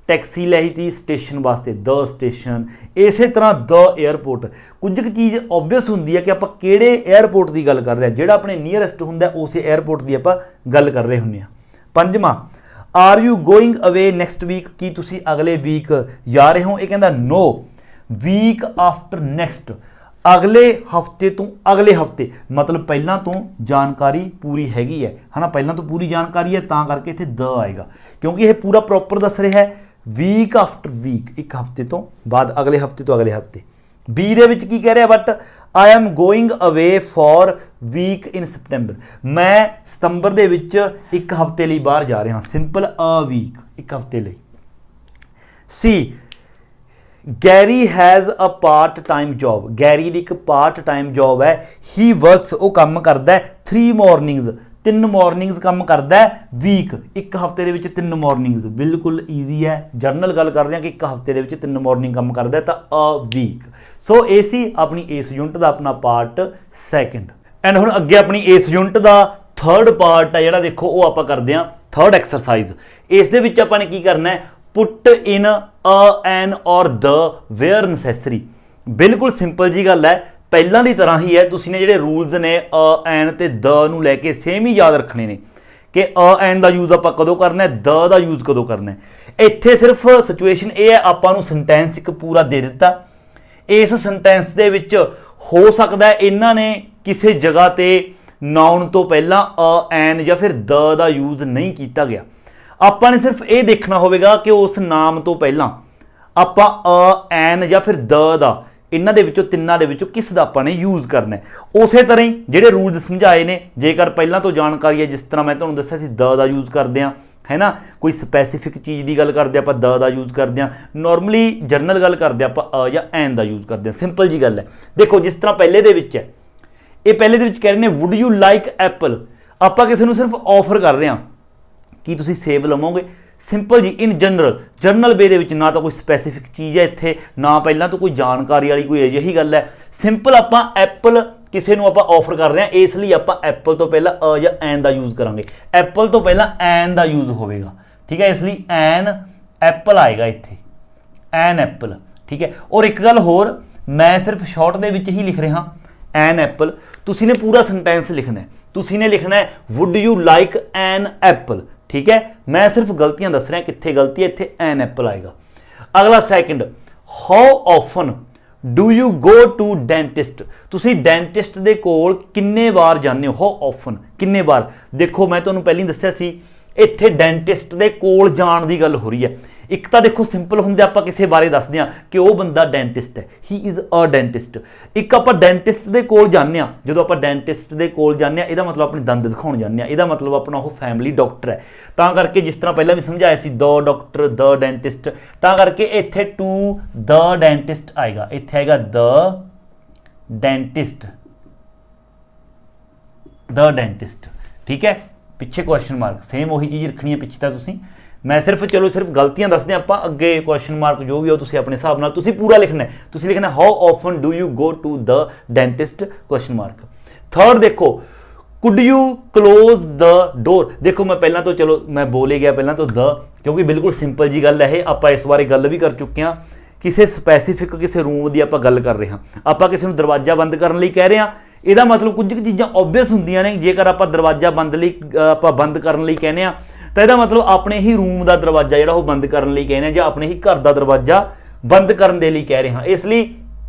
ਟੈਕਸੀ ਲਈ ਤੀ ਸਟੇਸ਼ਨ ਵਾਸਤੇ ਦ ਸਟੇਸ਼ਨ, ਇਸੇ ਤਰ੍ਹਾਂ ਦ 에ਅਰਪੋਰਟ। ਕੁਝ ਕੁ ਚੀਜ਼ ਓਬਵੀਅਸ ਹੁੰਦੀ ਹੈ ਕਿ ਆਪਾਂ ਕਿਹੜੇ 에ਅਰਪੋਰਟ ਦੀ ਗੱਲ ਕਰ ਰਹੇ ਹਾਂ, ਜਿਹੜਾ ਆਪਣੇ ਨੀਅਰੈਸਟ ਹੁੰਦਾ ਉਸੇ 에ਅਰਪੋਰਟ ਦੀ ਆਪਾਂ ਗੱਲ ਕਰ ਰਹੇ ਹੁੰਦੇ ਹਾਂ। ਪੰਜਵਾਂ, ਆਰ ਯੂ ਗੋਇੰਗ ਅਵੇ ਨੈਕਸਟ ਵੀਕ, ਕੀ ਤੁਸੀਂ ਅਗਲੇ ਵੀਕ ਜਾ ਰਹੇ ਹੋ। ਇਹ ਕਹਿੰਦਾ ਨੋ, ਵੀਕ ਆਫਟਰ ਨੈਕਸਟ, ਅਗਲੇ ਹਫਤੇ ਤੋਂ ਅਗਲੇ ਹਫਤੇ, ਮਤਲਬ ਪਹਿਲਾਂ ਤੋਂ ਜਾਣਕਾਰੀ ਪੂਰੀ ਹੈਗੀ ਹੈ ਨਾ, ਪਹਿਲਾਂ ਤੋਂ ਪੂਰੀ ਜਾਣਕਾਰੀ ਹੈ ਤਾਂ ਕਰਕੇ ਇੱਥੇ ਦ ਆਏਗਾ, ਕਿਉਂਕਿ ਇਹ ਪੂਰਾ ਪ੍ਰੋਪਰ ਦੱਸ ਰਿਹਾ ਹੈ ਵੀਕ ਆਫਟਰ ਵੀਕ, ਇੱਕ ਹਫਤੇ ਤੋਂ ਬਾਅਦ, ਅਗਲੇ ਹਫਤੇ ਤੋਂ ਅਗਲੇ ਹਫਤੇ। ਬੀ ਦੇ ਵਿੱਚ ਕੀ ਕਹਿ ਰਿਹਾ, ਬਟ ਆਈ ਐਮ ਗੋਇੰਗ ਅਵੇ ਫॉर ਵੀਕ ਇਨ ਸਪਟੈਂਬਰ, ਮੈਂ ਸਤੰਬਰ ਦੇ ਵਿੱਚ ਇੱਕ ਹਫਤੇ ਲਈ ਬਾਹਰ ਜਾ ਰਿਹਾ ਹਾਂ। ਸਿੰਪਲ ਅ ਵੀਕ, ਇੱਕ ਹਫਤੇ ਲਈ। C Gary has a part time job, Gary ਦੀ ਇੱਕ ਪਾਰਟ ਟਾਈਮ ਜੋਬ ਹੈ। ਹੀ ਵਰਕਸ, ਉਹ ਕੰਮ ਕਰਦਾ ਹੈ 3 ਮਾਰਨਿੰਗਸ, 3 ਮਾਰਨਿੰਗਸ ਕੰਮ ਕਰਦਾ ਹੈ ਵੀਕ, ਇੱਕ ਹਫਤੇ ਦੇ ਵਿੱਚ 3 ਮਾਰਨਿੰਗਸ। ਬਿਲਕੁਲ ਈਜ਼ੀ ਹੈ, ਜਰਨਲ ਗੱਲ ਕਰ ਰਹੇ ਹਾਂ ਕਿ ਇੱਕ ਹਫਤੇ ਦੇ ਵਿੱਚ 3 ਮਾਰਨਿੰਗ ਕੰਮ ਕਰਦਾ ਤਾਂ ਅ ਵੀਕ। ਸੋ ਇਹ ਸੀ ਆਪਣੀ ਇਸ ਯੂਨਿਟ ਦਾ ਆਪਣਾ ਪਾਰਟ ਸੈਕਿੰਡ। ਐਂਡ ਹੁਣ ਅੱਗੇ ਆਪਣੀ ਇਸ ਯੂਨਿਟ ਦਾ ਥਰਡ ਪਾਰਟ ਹੈ ਜਿਹੜਾ, ਦੇਖੋ ਉਹ ਆਪਾਂ ਕਰਦੇ ਹਾਂ ਥਰਡ ਐਕਸਰਸਾਈਜ਼। ਇਸ ਦੇ ਵਿੱਚ ਆਪਾਂ ਨੇ ਕੀ ਕਰਨਾ ਹੈ, ਪੁੱਟ ਇਨ ਅ ਐਨ ਔਰ ਦ ਵੇਅਰ ਨੈਸੈਸਰੀ। ਬਿਲਕੁਲ ਸਿੰਪਲ ਜੀ ਗੱਲ ਹੈ, ਪਹਿਲਾਂ ਦੀ ਤਰ੍ਹਾਂ ਹੀ ਹੈ। ਤੁਸੀਂ ਨੇ ਜਿਹੜੇ ਰੂਲਸ ਨੇ ਅ ਐਨ ਤੇ ਦ ਨੂੰ ਲੈ ਕੇ ਸੇਮ ਹੀ ਯਾਦ ਰੱਖਣੇ ਨੇ ਕਿ ਅ ਐਨ ਦਾ ਯੂਜ਼ ਆਪਾਂ ਕਦੋਂ ਕਰਨਾ ਹੈ, ਦ ਦਾ ਯੂਜ਼ ਕਦੋਂ ਕਰਨਾ ਹੈ। ਇੱਥੇ ਸਿਰਫ ਸਿਚੁਏਸ਼ਨ ਇਹ ਹੈ, ਆਪਾਂ ਨੂੰ ਸੈਂਟੈਂਸ ਇੱਕ ਪੂਰਾ ਦੇ ਦਿੱਤਾ, ਇਸ ਸੈਂਟੈਂਸ ਦੇ ਵਿੱਚ ਹੋ ਸਕਦਾ ਇਹਨਾਂ ਨੇ ਕਿਸੇ ਜਗ੍ਹਾ ਤੇ ਨਾਉਨ ਤੋਂ ਪਹਿਲਾਂ ਅ ਐਨ ਜਾਂ ਫਿਰ ਦ ਦਾ ਯੂਜ਼ ਨਹੀਂ ਕੀਤਾ ਗਿਆ। ਆਪਾਂ ਨੇ ਸਿਰਫ ਇਹ ਦੇਖਣਾ ਹੋਵੇਗਾ ਕਿ ਉਸ ਨਾਮ ਤੋਂ ਪਹਿਲਾਂ ਆਪਾਂ ਅ ਐਨ ਜਾਂ ਫਿਰ ਦ ਦਾ, ਇਹਨਾਂ ਦੇ ਵਿੱਚੋਂ ਤਿੰਨਾਂ ਦੇ ਵਿੱਚੋਂ ਕਿਸ ਦਾ ਆਪਾਂ ਨੇ ਯੂਜ਼ ਕਰਨਾ ਹੈ। ਉਸੇ ਤਰ੍ਹਾਂ ਹੀ ਜਿਹੜੇ ਰੂਲਸ ਸਮਝਾਏ ਨੇ, ਜੇਕਰ ਪਹਿਲਾਂ ਤੋਂ ਜਾਣਕਾਰੀ ਹੈ, ਜਿਸ ਤਰ੍ਹਾਂ ਮੈਂ ਤੁਹਾਨੂੰ ਦੱਸਿਆ ਸੀ ਦ ਦਾ ਯੂਜ਼ ਕਰਦੇ ਹਾਂ, ਹੈ ਨਾ, ਕੋਈ ਸਪੈਸੀਫਿਕ ਚੀਜ਼ ਦੀ ਗੱਲ ਕਰਦੇ ਆਪਾਂ ਦ ਦਾ ਯੂਜ਼ ਕਰਦੇ ਹਾਂ, ਨੋਰਮਲੀ ਜਰਨਲ ਗੱਲ ਕਰਦੇ ਆਪਾਂ ਅ ਜਾਂ ਐਨ ਦਾ ਯੂਜ਼ ਕਰਦੇ ਹਾਂ। ਸਿੰਪਲ ਜੀ ਗੱਲ ਹੈ। ਦੇਖੋ ਜਿਸ ਤਰ੍ਹਾਂ ਪਹਿਲੇ ਦੇ ਵਿੱਚ ਹੈ, ਇਹ ਪਹਿਲੇ ਦੇ ਵਿੱਚ ਕਹਿ ਰਹੇ ਨੇ ਵੁੱਡ ਯੂ ਲਾਈਕ ਐਪਲ, ਆਪਾਂ ਕਿਸੇ ਨੂੰ ਸਿਰਫ ਆਫਰ ਕਰ ਰਹੇ ਹਾਂ ਕੀ ਤੁਸੀਂ ਸੇਬ ਲਵੋਗੇ। ਸਿੰਪਲ ਜੀ, ਇਨ ਜਨਰਲ, ਜਰਨਲ ਵੇ ਦੇ ਵਿੱਚ ਨਾ ਤਾਂ ਕੋਈ ਸਪੈਸੀਫਿਕ ਚੀਜ਼ ਹੈ ਇੱਥੇ, ਨਾ ਪਹਿਲਾਂ ਤੋਂ ਕੋਈ ਜਾਣਕਾਰੀ ਵਾਲੀ ਕੋਈ ਅਜਿਹੀ ਗੱਲ ਹੈ। ਸਿੰਪਲ ਆਪਾਂ ਐਪਲ ਕਿਸੇ ਨੂੰ ਆਪਾਂ ਆਫਰ ਕਰ ਰਹੇ ਹਾਂ, ਇਸ ਲਈ ਆਪਾਂ ਐਪਲ ਤੋਂ ਪਹਿਲਾਂ ਅ ਜਾਂ ਐਨ ਦਾ ਯੂਜ਼ ਕਰਾਂਗੇ। ਐਪਲ ਤੋਂ ਪਹਿਲਾਂ ਐਨ ਦਾ ਯੂਜ਼ ਹੋਵੇਗਾ, ਠੀਕ ਹੈ, ਇਸ ਲਈ ਐਨ ਐਪਲ ਆਏਗਾ ਇੱਥੇ, ਐਨ ਐਪਲ, ਠੀਕ ਹੈ। ਔਰ ਇੱਕ ਗੱਲ ਹੋਰ, ਮੈਂ ਸਿਰਫ ਸ਼ਾਰਟ ਦੇ ਵਿੱਚ ਹੀ ਲਿਖ ਰਿਹਾ ਐਨ ਐਪਲ, ਤੁਸੀਂ ਨੇ ਪੂਰਾ ਸੈਂਟੈਂਸ ਲਿਖਣਾ ਹੈ। ਤੁਸੀਂ ਨੇ ਲਿਖਣਾ ਹੈ wood you like an apple, ਠੀਕ ਹੈ। ਮੈਂ ਸਿਰਫ ਗਲਤੀਆਂ ਦੱਸ ਰਿਹਾ, ਕਿੱਥੇ ਗਲਤੀ ਹੈ, ਇੱਥੇ ਐਨ ਐਪਲ ਆਏਗਾ। ਅਗਲਾ second, how often do you go to dentist, ਤੁਸੀਂ ਡੈਂਟਿਸਟ ਦੇ ਕੋਲ ਕਿੰਨੇ ਵਾਰ ਜਾਂਦੇ ਹੋ। ਹਾਊ ਆਫਨ, ਕਿੰਨੇ ਵਾਰ। ਦੇਖੋ ਮੈਂ ਤੁਹਾਨੂੰ ਪਹਿਲਾਂ ਹੀ ਦੱਸਿਆ ਸੀ, ਇੱਥੇ ਡੈਂਟਿਸਟ ਦੇ ਕੋਲ ਜਾਣ ਦੀ ਗੱਲ ਹੋ ਰਹੀ ਹੈ। ਇੱਕ ਤਾਂ ਦੇਖੋ ਸਿੰਪਲ ਹੁੰਦੇ ਆਪਾਂ ਕਿਸੇ ਬਾਰੇ ਦੱਸਦੇ ਹਾਂ ਕਿ ਉਹ ਬੰਦਾ ਡੈਂਟਿਸਟ ਹੈ, ਹੀ ਇਜ਼ ਅ ਡੈਂਟਿਸਟ। ਇੱਕ ਆਪਾਂ ਡੈਂਟਿਸਟ ਦੇ ਕੋਲ ਜਾਂਦੇ ਹਾਂ, ਜਦੋਂ ਆਪਾਂ ਡੈਂਟਿਸਟ ਦੇ ਕੋਲ ਜਾਂਦੇ ਹਾਂ ਇਹਦਾ ਮਤਲਬ ਆਪਣੇ ਦੰਦ ਦਿਖਾਉਣ ਜਾਂਦੇ ਹਾਂ, ਇਹਦਾ ਮਤਲਬ ਆਪਣਾ ਉਹ ਫੈਮਿਲੀ ਡਾਕਟਰ ਹੈ। ਤਾਂ ਕਰਕੇ ਜਿਸ ਤਰ੍ਹਾਂ ਪਹਿਲਾਂ ਵੀ ਸਮਝਾਇਆ ਸੀ ਦ ਡਾਕਟਰ, ਦ ਡੈਂਟਿਸਟ, ਤਾਂ ਕਰਕੇ ਇੱਥੇ ਟੂ ਦ ਡੈਂਟਿਸਟ ਆਏਗਾ, ਇੱਥੇ ਆਏਗਾ ਦ ਡੈਂਟਿਸਟ, ਦ ਡੈਂਟਿਸਟ, ਠੀਕ ਹੈ। ਪਿੱਛੇ ਕੁਐਸਚਨ ਮਾਰਕ, ਸੇਮ ਉਹੀ ਚੀਜ਼ ਰੱਖਣੀ ਹੈ ਪਿੱਛੇ ਤਾਂ ਤੁਸੀਂ, ਮੈਂ ਸਿਰਫ ਸਿਰਫ ਗਲਤੀਆਂ ਦੱਸਦੇ ਆਪਾਂ, ਅੱਗੇ ਕੁਐਸਚਨ ਮਾਰਕ ਜੋ ਵੀ ਹੋ ਤੁਸੀਂ ਆਪਣੇ ਹਿਸਾਬ ਨਾਲ ਤੁਸੀਂ ਪੂਰਾ ਲਿਖਣਾ ਹੈ। ਤੁਸੀਂ ਲਿਖਣਾ how often do you go to the dentist question mark. Third ਦੇਖੋ, could you close the door. ਦੇਖੋ ਮੈਂ ਪਹਿਲਾਂ ਤੋਂ, ਚਲੋ ਮੈਂ ਬੋਲ ਹੀ ਗਿਆ ਪਹਿਲਾਂ ਤੋਂ ਦ, ਕਿਉਂਕਿ ਬਿਲਕੁਲ ਸਿੰਪਲ ਜੀ ਗੱਲ ਹੈ ਇਹ, ਆਪਾਂ ਇਸ ਬਾਰੇ ਗੱਲ ਵੀ ਕਰ ਚੁੱਕੇ ਹਾਂ। ਕਿਸੇ ਸਪੈਸੀਫਿਕ ਕਿਸੇ ਰੂਮ ਦੀ ਆਪਾਂ ਗੱਲ ਕਰ ਰਹੇ ਹਾਂ, ਆਪਾਂ ਕਿਸੇ ਨੂੰ ਦਰਵਾਜ਼ਾ ਬੰਦ ਕਰਨ ਲਈ ਕਹਿ ਰਹੇ ਹਾਂ, ਇਹਦਾ ਮਤਲਬ ਕੁਝ ਕੁ ਚੀਜ਼ਾਂ ਓਬਵੀਅਸ ਹੁੰਦੀਆਂ ਨੇ। ਜੇਕਰ ਆਪਾਂ ਦਰਵਾਜ਼ਾ ਬੰਦ ਕਰਨ ਲਈ ਕਹਿੰਦੇ ਹਾਂ ਤਾਂ ਇਹਦਾ ਮਤਲਬ ਆਪਣੇ ਹੀ ਰੂਮ ਦਾ ਦਰਵਾਜ਼ਾ ਜਿਹੜਾ ਉਹ ਬੰਦ ਕਰਨ ਲਈ ਕਹਿੰਦੇ ਹਾਂ, ਜਾਂ ਆਪਣੇ ਹੀ ਘਰ ਦਾ ਦਰਵਾਜ਼ਾ ਬੰਦ ਕਰਨ ਦੇ ਲਈ ਕਹਿ ਰਹੇ ਹਾਂ। ਇਸ ਲਈ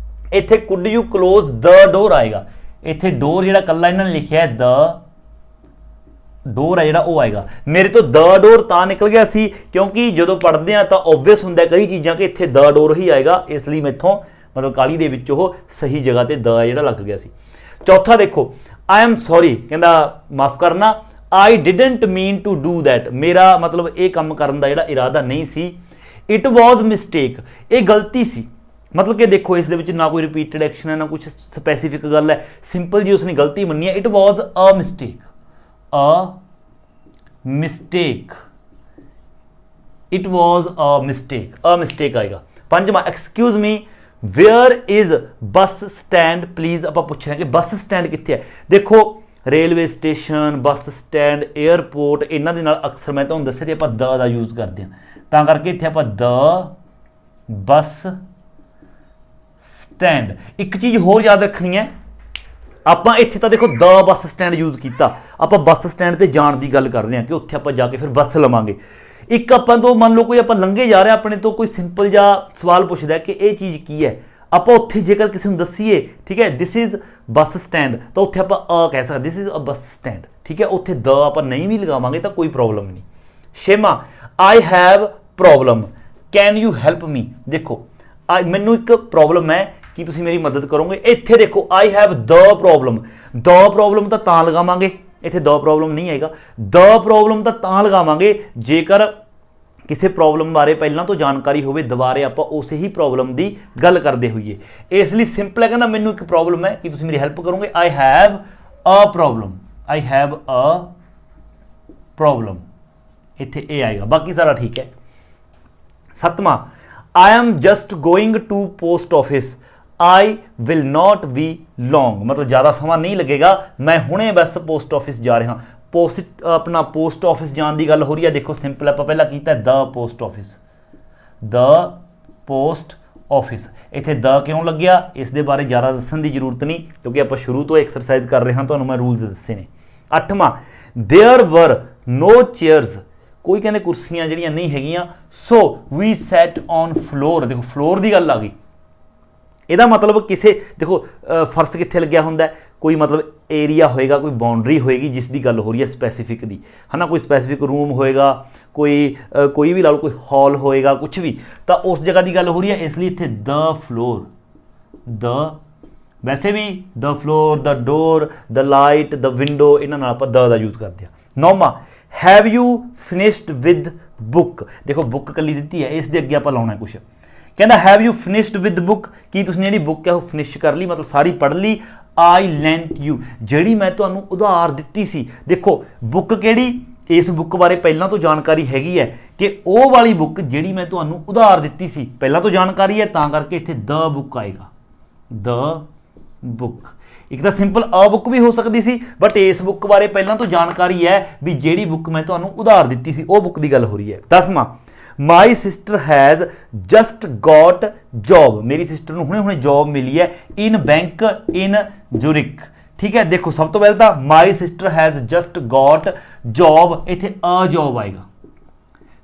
ਇੱਥੇ ਕੁਡ ਯੂ ਕਲੋਜ਼ ਦ ਡੋਰ ਆਏਗਾ। ਇੱਥੇ ਡੋਰ ਜਿਹੜਾ ਕੱਲਾ ਇਹਨਾਂ ਨੇ ਲਿਖਿਆ ਹੈ ਦ ਡੋਰ ਹੈ ਜਿਹੜਾ ਉਹ ਆਏਗਾ। ਮੇਰੇ ਤੋਂ ਦ ਡੋਰ ਤਾਂ ਨਿਕਲ ਗਿਆ ਸੀ ਕਿਉਂਕਿ ਜਦੋਂ ਪੜ੍ਹਦੇ ਆ ਤਾਂ ਓਬਵੀਅਸ ਹੁੰਦਾ ਕਈ ਚੀਜ਼ਾਂ ਕਿ ਇੱਥੇ ਦ ਡੋਰ ਹੀ ਆਏਗਾ, ਇਸ ਲਈ ਮੈਥੋਂ ਮਤਲਬ ਕਾਲੀ ਦੇ ਵਿੱਚ ਉਹ ਸਹੀ ਜਗ੍ਹਾ ਤੇ ਦ ਜਿਹੜਾ ਲੱਗ ਗਿਆ ਸੀ। ਚੌਥਾ ਦੇਖੋ, ਆਈ ਐਮ ਸੌਰੀ, ਕਹਿੰਦਾ ਮਾਫ ਕਰਨਾ। I didn't mean to do that, ਮੇਰਾ ਮਤਲਬ ਇਹ ਕੰਮ ਕਰਨ ਦਾ ਜਿਹੜਾ ਇਰਾਦਾ ਨਹੀਂ ਸੀ। ਇਟ ਵਾਜ਼ ਮਿਸਟੇਕ, ਇਹ ਗਲਤੀ ਸੀ। ਮਤਲਬ ਕਿ ਦੇਖੋ ਇਸ ਦੇ ਵਿੱਚ ਨਾ ਕੋਈ ਰਿਪੀਟਡ ਐਕਸ਼ਨ ਹੈ ਨਾ ਕੁਛ ਸਪੈਸੀਫਿਕ ਗੱਲ ਹੈ, ਸਿੰਪਲ ਜੀ ਉਸਨੇ ਗਲਤੀ ਮੰਨੀ ਹੈ। It was a mistake, it was a mistake ਆਏਗਾ। ਪੰਜਵਾਂ, excuse me where is bus stand please, ਆਪਾਂ ਪੁੱਛ ਰਹੇ ਹਾਂ ਕਿ ਬੱਸ ਸਟੈਂਡ ਕਿੱਥੇ ਹੈ। ਦੇਖੋ railway station, bus stand, airport, ਇਹਨਾਂ ਦੇ ਨਾਲ ਅਕਸਰ ਮੈਂ ਤੁਹਾਨੂੰ ਦੱਸਿਆ ਕਿ ਆਪਾਂ ਦ ਦਾ ਯੂਜ਼ ਕਰਦੇ ਹਾਂ, ਤਾਂ ਕਰਕੇ ਇੱਥੇ ਆਪਾਂ ਦ ਬੱਸ ਸਟੈਂਡ। ਇੱਕ ਚੀਜ਼ ਹੋਰ ਯਾਦ ਰੱਖਣੀ ਹੈ, ਆਪਾਂ ਇੱਥੇ ਤਾਂ ਦੇਖੋ ਦ ਬੱਸ ਸਟੈਂਡ ਯੂਜ਼ ਕੀਤਾ, ਆਪਾਂ ਬੱਸ ਸਟੈਂਡ ਤੇ ਜਾਣ ਦੀ ਗੱਲ ਕਰ ਰਹੇ ਹਾਂ ਕਿ ਉੱਥੇ ਆਪਾਂ ਜਾ ਕੇ ਫਿਰ ਬੱਸ ਲਵਾਂਗੇ। ਇੱਕ ਆਪਾਂ ਤੋਂ ਮੰਨ ਲਓ ਕੋਈ ਆਪਾਂ ਲੰਘੇ ਜਾ ਰਹੇ, ਆਪਣੇ ਤੋਂ ਕੋਈ ਸਿੰਪਲ ਜਿਹਾ ਸਵਾਲ ਪੁੱਛਦਾ ਕਿ ਇਹ ਚੀਜ਼ ਕੀ ਹੈ, ਆਪਾਂ ਉੱਥੇ ਜੇਕਰ ਕਿਸੇ ਨੂੰ ਦੱਸੀਏ, ਠੀਕ ਹੈ, ਦਿਸ ਇਜ਼ ਬੱਸ ਸਟੈਂਡ, ਤਾਂ ਉੱਥੇ ਆਪਾਂ ਕਹਿ ਸਕਦੇ this is a bus stand, ਠੀਕ ਹੈ। ਉੱਥੇ ਦ ਆਪਾਂ ਨਹੀਂ ਵੀ ਲਗਾਵਾਂਗੇ ਤਾਂ ਕੋਈ ਪ੍ਰੋਬਲਮ ਨਹੀਂ। ਛੇਵਾਂ, I have problem, can you help me. ਦੇਖੋ ਮੈਨੂੰ ਇੱਕ ਪ੍ਰੋਬਲਮ ਹੈ, ਕੀ ਤੁਸੀਂ ਮੇਰੀ ਮਦਦ ਕਰੋਗੇ। ਇੱਥੇ ਦੇਖੋ ਆਈ ਹੈਵ ਦ ਪ੍ਰੋਬਲਮ ਤਾਂ ਲਗਾਵਾਂਗੇ, ਇੱਥੇ ਦ ਪ੍ਰੋਬਲਮ ਨਹੀਂ ਆਏਗਾ। ਦ ਪ੍ਰੋਬਲਮ ਤਾਂ ਲਗਾਵਾਂਗੇ ਜੇਕਰ ਕਿਸੇ ਪ੍ਰੋਬਲਮ ਬਾਰੇ ਪਹਿਲਾਂ ਤੋਂ ਜਾਣਕਾਰੀ ਹੋਵੇ, ਦੁਬਾਰੇ ਆਪਾਂ ਉਸੇ ਹੀ ਪ੍ਰੋਬਲਮ ਦੀ ਗੱਲ ਕਰਦੇ ਹੋਈਏ। ਇਸ ਲਈ ਸਿੰਪਲ ਹੈ, ਕਹਿੰਦਾ ਮੈਨੂੰ ਇੱਕ ਪ੍ਰੋਬਲਮ ਹੈ, ਕਿ ਤੁਸੀਂ ਮੇਰੀ ਹੈਲਪ ਕਰੋਗੇ। ਆਈ ਹੈਵ ਅ ਪ੍ਰੋਬਲਮ, ਇੱਥੇ ਇਹ ਆਏਗਾ, ਬਾਕੀ ਸਾਰਾ ਠੀਕ ਹੈ। ਸੱਤਵਾਂ, I am just going to post office, I will not be long, ਮਤਲਬ ਜ਼ਿਆਦਾ ਸਮਾਂ ਨਹੀਂ ਲੱਗੇਗਾ, ਮੈਂ ਹੁਣੇ ਬਸ ਪੋਸਟ ਆਫਿਸ ਜਾ ਰਿਹਾ। ਪੋਸਟ ਆਫਿਸ ਜਾਣ ਦੀ ਗੱਲ ਹੋ ਰਹੀ ਹੈ। ਦੇਖੋ ਸਿੰਪਲ ਆਪਾਂ ਪਹਿਲਾਂ ਕੀਤਾ ਦ ਪੋਸਟ ਆਫਿਸ, ਇੱਥੇ ਦ ਕਿਉਂ ਲੱਗਿਆ ਇਸ ਦੇ ਬਾਰੇ ਜ਼ਿਆਦਾ ਦੱਸਣ ਦੀ ਜ਼ਰੂਰਤ ਨਹੀਂ, ਕਿਉਂਕਿ ਆਪਾਂ ਸ਼ੁਰੂ ਤੋਂ ਐਕਸਰਸਾਈਜ਼ ਕਰ ਰਹੇ ਹਾਂ, ਤੁਹਾਨੂੰ ਮੈਂ ਰੂਲਸ ਦੱਸੇ ਨੇ। ਅੱਠਵਾਂ, ਦੇਅਰ ਵਰ ਨੋ ਚੇਅਰਸ, ਕੋਈ ਕਹਿੰਦੇ ਕੁਰਸੀਆਂ ਜਿਹੜੀਆਂ ਨਹੀਂ ਹੈਗੀਆਂ, ਸੋ ਵੀ ਸੈਟ ਔਨ ਫਲੋਰ। ਦੇਖੋ ਫਲੋਰ ਦੀ ਗੱਲ ਆ ਗਈ, ਇਹਦਾ ਮਤਲਬ ਕਿਸੇ ਦੇਖੋ ਫਰਸ਼ ਕਿੱਥੇ ਲੱਗਿਆ ਹੁੰਦਾ, ਕੋਈ ਮਤਲਬ ਏਰੀਆ ਹੋਏਗਾ, ਕੋਈ ਬਾਉਂਡਰੀ ਹੋਏਗੀ ਜਿਸ ਦੀ ਗੱਲ ਹੋ ਰਹੀ ਹੈ ਸਪੈਸੀਫਿਕ ਦੀ, ਹੈ ਨਾ। ਕੋਈ ਸਪੈਸੀਫਿਕ ਰੂਮ ਹੋਏਗਾ, ਕੋਈ ਵੀ ਲਾ ਲਓ, ਕੋਈ ਹਾਲ ਹੋਏਗਾ, ਕੁਛ ਵੀ, ਤਾਂ ਉਸ ਜਗ੍ਹਾ ਦੀ ਗੱਲ ਹੋ ਰਹੀ ਹੈ, ਇਸ ਲਈ ਇੱਥੇ ਦ ਫਲੋਰ, ਵੈਸੇ ਵੀ the floor, the door, the light, the window, ਇਹਨਾਂ ਨਾਲ ਆਪਾਂ ਦ ਦਾ ਯੂਜ਼ ਕਰਦੇ ਹਾਂ। ਨੌਵਾਂ, have you finished with book. ਦੇਖੋ ਬੁੱਕ ਕੱਲੀ ਦਿੱਤੀ ਹੈ, ਇਸ ਦੇ ਅੱਗੇ ਆਪਾਂ ਲਾਉਣਾ ਕੁਛ, ਕਹਿੰਦਾ have you finished with book, ਕੀ ਤੁਸੀਂ ਜਿਹੜੀ ਬੁੱਕ ਹੈ ਉਹ ਫਿਨਿਸ਼ ਕਰ ਲਈ, ਮਤਲਬ ਸਾਰੀ ਪੜ੍ਹ ਲਈ। ਆਈ ਲੈਂਟ ਯੂ, ਜਿਹੜੀ ਮੈਂ ਤੁਹਾਨੂੰ ਉਧਾਰ ਦਿੱਤੀ ਸੀ। ਦੇਖੋ ਬੁੱਕ ਕਿਹੜੀ, ਇਸ ਬੁੱਕ ਬਾਰੇ ਪਹਿਲਾਂ ਤੋਂ ਜਾਣਕਾਰੀ ਹੈਗੀ ਹੈ ਕਿ ਉਹ ਵਾਲੀ ਬੁੱਕ ਜਿਹੜੀ ਮੈਂ ਤੁਹਾਨੂੰ ਉਧਾਰ ਦਿੱਤੀ ਸੀ, ਪਹਿਲਾਂ ਤੋਂ ਜਾਣਕਾਰੀ ਹੈ, ਤਾਂ ਕਰਕੇ ਇੱਥੇ ਦ ਬੁੱਕ ਆਏਗਾ, ਦ ਬੁੱਕ। ਇੱਕ ਤਾਂ ਸਿੰਪਲ ਅ ਬੁੱਕ ਵੀ ਹੋ ਸਕਦੀ ਸੀ, ਬਟ ਇਸ ਬੁੱਕ ਬਾਰੇ ਪਹਿਲਾਂ ਤੋਂ ਜਾਣਕਾਰੀ ਹੈ ਵੀ ਜਿਹੜੀ ਬੁੱਕ ਮੈਂ ਤੁਹਾਨੂੰ ਉਧਾਰ ਦਿੱਤੀ ਸੀ ਉਹ ਬੁੱਕ ਦੀ ਗੱਲ ਹੋ ਰਹੀ ਹੈ। 10ਵਾਂ, my sister has just got job, ਮੇਰੀ ਸਿਸਟਰ ਨੂੰ ਹੁਣੇ ਜੌਬ ਮਿਲੀ ਹੈ ਇਨ ਬੈਂਕ ਇਨ ਜ਼ੁਰਿਕ, ਠੀਕ ਹੈ। ਦੇਖੋ ਸਭ ਤੋਂ ਪਹਿਲਾਂ ਤਾਂ ਮਾਈ sister has just got job, ਇੱਥੇ ਅ ਜੌਬ ਆਏਗਾ।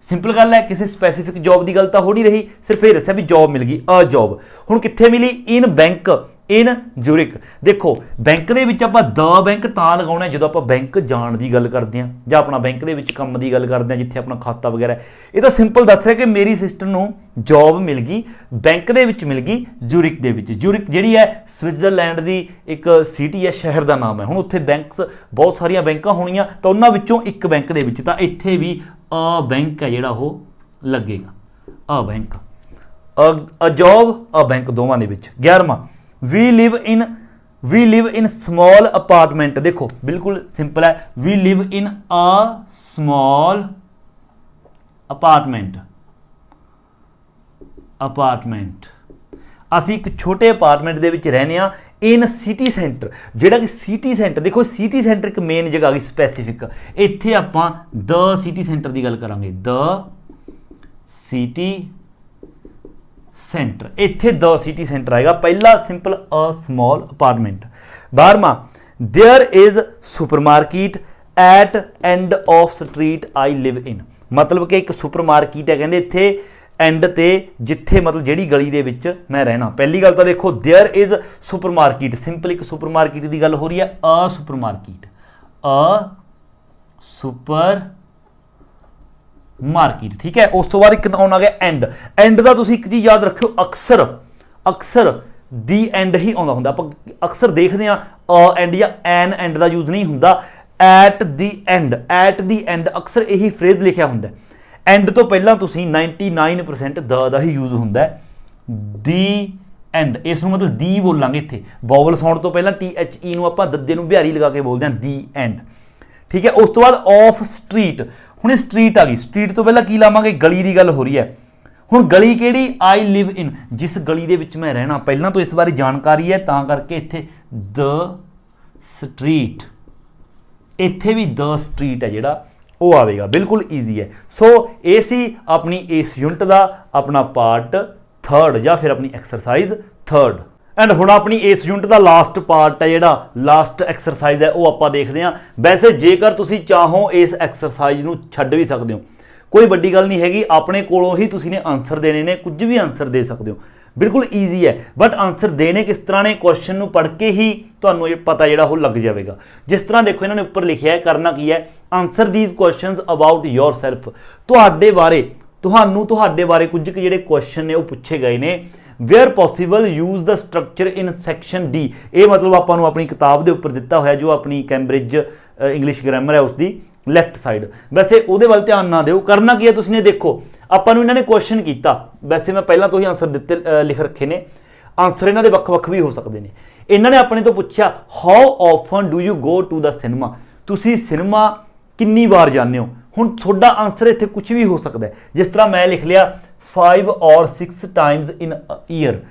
ਸਿੰਪਲ ਗੱਲ ਹੈ, ਕਿਸੇ ਸਪੈਸੀਫਿਕ ਜੌਬ ਦੀ ਗੱਲ ਤਾਂ ਹੋ ਨਹੀਂ ਰਹੀ, ਸਿਰਫ ਇਹ ਦੱਸਿਆ ਵੀ ਜੌਬ ਮਿਲ ਗਈ, ਅ ਜੌਬ। ਹੁਣ ਕਿੱਥੇ ਮਿਲੀ, ਇਨ ਬੈਂਕ ਇਨ ਜ਼ੁਰਿਕ। ਦੇਖੋ ਬੈਂਕ ਦੇ ਵਿੱਚ ਆਪਾਂ ਦ ਬੈਂਕ ਤਾਂ ਲਗਾਉਣਾ ਜਦੋਂ ਆਪਾਂ ਬੈਂਕ ਜਾਣ ਦੀ ਗੱਲ ਕਰਦੇ ਹਾਂ, ਜਾਂ ਆਪਣਾ ਬੈਂਕ ਦੇ ਵਿੱਚ ਕੰਮ ਦੀ ਗੱਲ ਕਰਦੇ ਹਾਂ ਜਿੱਥੇ ਆਪਣਾ ਖਾਤਾ ਵਗੈਰਾ। ਇਹ ਤਾਂ ਸਿੰਪਲ ਦੱਸ ਰਿਹਾ ਕਿ ਮੇਰੀ ਸਿਸਟਰ ਨੂੰ ਜੌਬ ਮਿਲ ਗਈ, ਬੈਂਕ ਦੇ ਵਿੱਚ ਮਿਲ ਗਈ ਜ਼ੁਰਿਕ ਦੇ ਵਿੱਚ। ਜ਼ੁਰਿਕ ਜਿਹੜੀ ਹੈ ਸਵਿਟਜ਼ਰਲੈਂਡ ਦੀ ਇੱਕ ਸਿਟੀ ਹੈ, ਸ਼ਹਿਰ ਦਾ ਨਾਮ ਹੈ। ਹੁਣ ਉੱਥੇ ਬੈਂਕਸ ਬਹੁਤ ਸਾਰੀਆਂ ਬੈਂਕਾਂ ਹੋਣੀਆਂ, ਤਾਂ ਉਹਨਾਂ ਵਿੱਚੋਂ ਇੱਕ ਬੈਂਕ ਦੇ ਵਿੱਚ, ਤਾਂ ਇੱਥੇ ਵੀ ਅ ਬੈਂਕ ਹੈ ਜਿਹੜਾ ਉਹ ਲੱਗੇਗਾ, a bank, a job, a bank, ਦੋਵਾਂ ਦੇ ਵਿੱਚ। 11ਵਾਂ, we live in small apartment. ਦੇਖੋ ਬਿਲਕੁਲ ਸਿੰਪਲ ਹੈ, ਵੀ ਲਿਵ ਇਨ ਅ ਸਮॉल ਅਪਾਰਟਮੈਂਟ, ਅਸੀਂ ਇੱਕ ਛੋਟੇ ਅਪਾਰਟਮੈਂਟ ਦੇ ਵਿੱਚ ਰਹਿੰਦੇ ਹਾਂ ਇਨ ਸਿਟੀ ਸੈਂਟਰ, ਜਿਹੜਾ ਕਿ ਸਿਟੀ ਸੈਂਟਰ, ਦੇਖੋ ਸਿਟੀ ਸੈਂਟਰ ਇੱਕ ਮੇਨ ਜਗ੍ਹਾ ਆ ਗਈ ਸਪੈਸੀਫਿਕ, ਇੱਥੇ ਆਪਾਂ ਦ ਸਿਟੀ ਸੈਂਟਰ ਦੀ ਗੱਲ ਕਰਾਂਗੇ, ਦ ਸਿਟੀ ਸੈਂਟਰ, ਇੱਥੇ ਦ ਸਿਟੀ ਸੈਂਟਰ ਆਏਗਾ ਪਹਿਲਾ, ਸਿੰਪਲ ਅ ਸਮॉल ਅਪਾਰਟਮੈਂਟ। 12ਵਾਂ, there is supermarket at end of street I live in, ਮਤਲਬ ਕਿ ਇੱਕ ਸੁਪਰਮਾਰਕੀਟ ਹੈ ਕਹਿੰਦੇ ਇੱਥੇ ਐਂਡ ਤੇ, ਜਿੱਥੇ ਮਤਲਬ ਜਿਹੜੀ ਗਲੀ ਦੇ ਵਿੱਚ ਮੈਂ ਰਹਿਣਾ। ਪਹਿਲੀ ਗੱਲ ਤਾਂ ਦੇਖੋ ਦੇਅਰ ਇਜ਼ ਸੁਪਰਮਾਰਕੀਟ, ਸਿੰਪਲ ਇੱਕ ਸੁਪਰਮਾਰਕੀਟ ਦੀ ਗੱਲ ਹੋ ਰਹੀ ਹੈ, ਅ ਸੁਪਰਮਾਰਕੀਟ, ਅ सुपर मार्केट। ठीक है, उस तो बाद एक नाउन आ गया एंड। एंड का तुसीं एक चीज़ याद रखियो, अक्सर अक्सर दी एंड ही आउंदा हुंदा। आपां अक्सर देखते हैं एंड या एन एंड का यूज नहीं हुंदा, at the and. At the and अक्सर यही फ्रेज लिखिया हुंदा। एंड तो पहला तुसीं 99% द ही यूज हुंदा है, दी एंड। इस मतलब दी बोलांगे इत्थे, वॉवल साउंड तो पहला THE नूं आपां दद्दे नूं बिहारी लगा के बोलते हैं, दी एंड। ठीक है, उस तो बाद ऑफ स्ट्रीट। हुण स्ट्रीट आ गई, स्ट्रीट तो पहला की लावांगे, गली की गल हो रही है। हुण गली किहड़ी, आई लिव इन, जिस गली दे विच मैं रहना। पहला तो इस बारे जानकारी है, तां करके इत्थे द स्ट्रीट, इत्थे भी द स्ट्रीट है जिहड़ा वो आवेगा, बिल्कुल ईजी है। सो ये सी अपनी इस यूनिट का अपना पार्ट 3rd या फिर अपनी एक्सरसाइज 3rd। एंड हुण अपनी इस यूनिट का लास्ट पार्ट है जिहड़ा लास्ट एक्सरसाइज है वो आपां देखते हैं। वैसे जेकर तुसीं चाहो इस एक्सरसाइज नूं छड्ड भी सकते हो, कोई वड्डी गल नहीं हैगी। अपने कोलों ही तुसीं ने आंसर देने ने, कुछ भी आंसर दे सकते हो, बिल्कुल ईजी है। बट आंसर देने किस तरह ने, क्वेश्चन नूं पढ़ के ही तुहानूं ये पता जिहड़ा वो लग जाएगा। जिस तरह देखो इन्होंने उपर लिखिया है, करना की है, answer these questions about your self. तुहाडे बारे, तुहानूं तुहाडे बारे कुछ जिहड़े क्वेश्चन ने वो पूछे गए ने। Where possible use the structure in section D. ये मतलब आपां नूं अपनी किताब के उपर दिता होया, जो अपनी कैंब्रिज इंग्लिश ग्रामर है उसकी लैफ्ट साइड। वैसे उहदे वल ध्यान ना दिओ। करना की है, तुसीं ने देखो आपां नूं इन्हां ने क्वेश्चन कीता, वैसे मैं पहलां तो ही आंसर दिते लिख रखे ने, आंसर इन्हां दे वख-वख भी हो सकते हैं। इन्हां ने अपने तो पूछा how often do you go to the cinema, तुसीं सिनेमा कितनी बार जाते हो। हुण तुहाडा आंसर इत्थे कुछ भी हो सकता है। जिस तरह मैं लिख लिया 5 और 6 टाइम्स इन अ ईयर,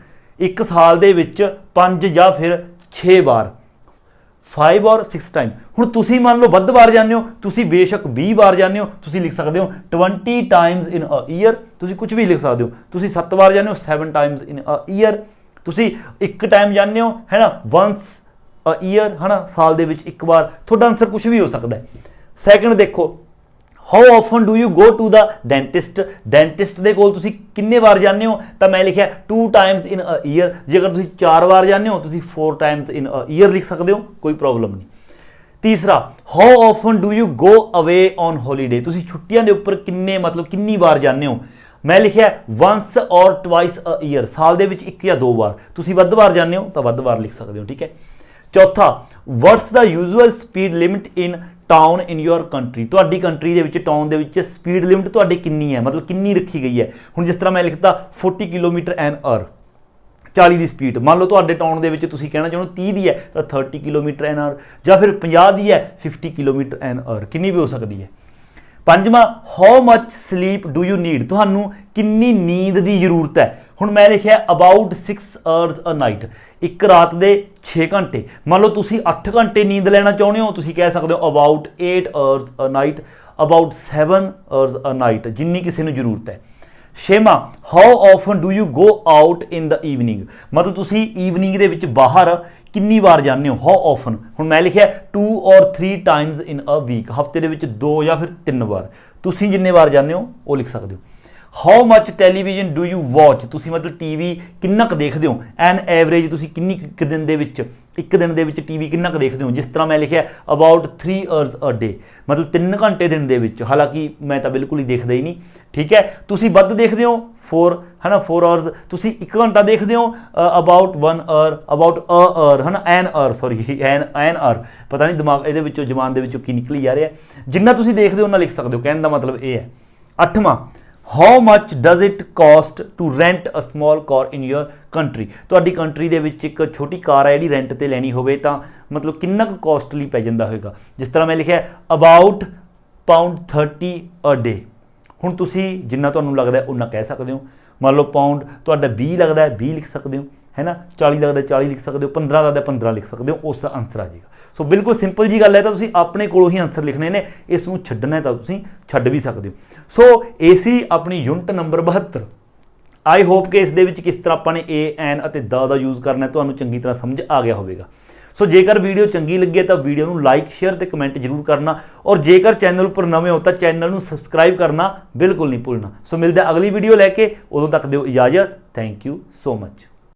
एक साल दे विच 5 या फिर 6 बार, 5 और 6 टाइम। हुण तुसीं मान लो वध बार जाते हो, तुसीं बेशक 20 बार जाते हो, तुसीं लिख सकते हो 20 टाइम्स इन अ ईयर, तुसीं कुछ भी लिख सकते हो। तुसीं 7 बार जाते हो, 7 टाइम्स इन अ ईयर। तुसीं एक टाइम जाते हो, है ना, वंस अ ईयर, है ना, साल दे विच एक बार। तुहाडा आंसर कुछ भी हो सकता है। सैकंड देखो, how often do you go to the dentist, dentist के कोल तुसीं किन्ने बार जाते हो, तो मैं लिखा 2 टाइम्स इन अ ईयर। जेकर तुसीं 4 बार जाते हो, तुसीं 4 टाइम्स इन अ ईयर लिख सकते हो, कोई प्रॉब्लम नहीं। तीसरा, how often do you go away on holiday, तुसीं छुट्टियां दे उपर किन्ने मतलब किन्नी बार जाते हो, मैं लिखा वंस और ट्वाइस अ ईयर, साल दे विच 1 या 2 बार। तुसीं वध बार जाते हो तो वध बार लिख सकते हो। ठीक है। चौथा, what's the usual speed limit in town in your country, तुहाडी कंट्री दे विच टाउन दे विच स्पीड लिमिट तुहाडी किन्नी है, मतलब किन्नी रखी गई है। हुण जिस तरह मैं लिखता 40 किलोमीटर एन आवर, 40 की स्पीड। मान लो तुहाडे टाउन दे विच तुसीं कहना चाहो 30 की है तो 30 किलोमीटर एन आवर, या फिर 50 की है 50 किलोमीटर एन आवर, किन्नी भी हो सकती है। पंजवां, how much sleep do you need, तुहानू किन्नी नींद की जरूरत है। हुण मैं लिखिया अबाउट 6 आवर्स अ नाइट, एक रात के 6 घंटे। मान लो तुसीं 8 घंटे नींद लेना चाहुंदे हो, तुसीं कह सकते हो about 8 hours a night, about 7 hours a night, जिन्नी किसी को जरूरत है। छेवां, how often do you go out in the evening, मतलब तुसीं ईवनिंग दे विच बाहर किन्नी बार जाते हो, हाउ ऑफन। हुण मैं लिखिया 2 और 3 टाइम्स इन अ वीक, हफ्ते दे विच 2 या फिर 3 बार। तुसीं जिन्ने बार जाते हो वो लिख सकते हो। How much television do you watch, तुसीं मतलब टीवी किन्ना क देखदे हो, एन एवरेज तुसीं किन्नी एक दिन दे विच टीवी किन्ना क देखदे हो। जिस तरह मैं लिखिया अबाउट 3 आवर्स अ डे, मतलब 3 घंटे दिन दे विच, हालांकि मैं तो बिल्कुल ही देखदा ही नहीं। ठीक है, तुसीं वध देखदे हो 4, है ना, 4 आवर्स। तुसीं 1 घंटा देखदे हो about 1 hour, about a hour, है ना, an hour, sorry an hour, पता नहीं दिमाग इहदे विचों जबान दे विचों की निकली जा रहा है। जिन्ना तुसीं देखदे हो उन्ना लिख सकदे हो, कहण दा मतलब ये है। 8वां, how much does it cost to rent a small car in your country, तुहाडी कंट्री दे विच एक छोटी कार है जिहड़ी रेंट ते लैनी होवे तां मतलब किन्ना क कॉस्टली पै जांदा होएगा। जिस तरह मैं लिखिया अबाउट £30 अ डे। हुण तुसीं जिन्ना तुहानूं लगदा है उन्ना कह सकदे हो। मान लो पाउंड तुहाडा 20 लगदा है 20 लिख सकदे हो, है ना, 40 लगदा है 40 लिख सकदे हो, 15 लगदा है 15 लिख सकदे हो, उसका आंसर आ जाएगा। सो बिल्कुल सिंपल जी गल है, तो तुसीं अपने कोलों ही आंसर लिखने ने, इसनूं छड्डना है तो तुसीं छड्ड भी सकदे हो। सो एसी अपनी यूनिट नंबर 72। आई होप कि इस दे विच किस तरह आपां ने ए एन अते द दा यूज़ करना है तुहानूं चंगी तरह समझ आ गया होवेगा। सो जेकर वीडियो चंगी लगी है तो वीडियो नूं लाइक शेयर ते कमेंट जरूर करना, और जेकर चैनल पर नवे हो तो चैनल नूं सबसक्राइब करना बिल्कुल नहीं भुलना। सो मिलते अगली वीडियो लैके, उदों तक दिओ इजाजत। Thank you so much.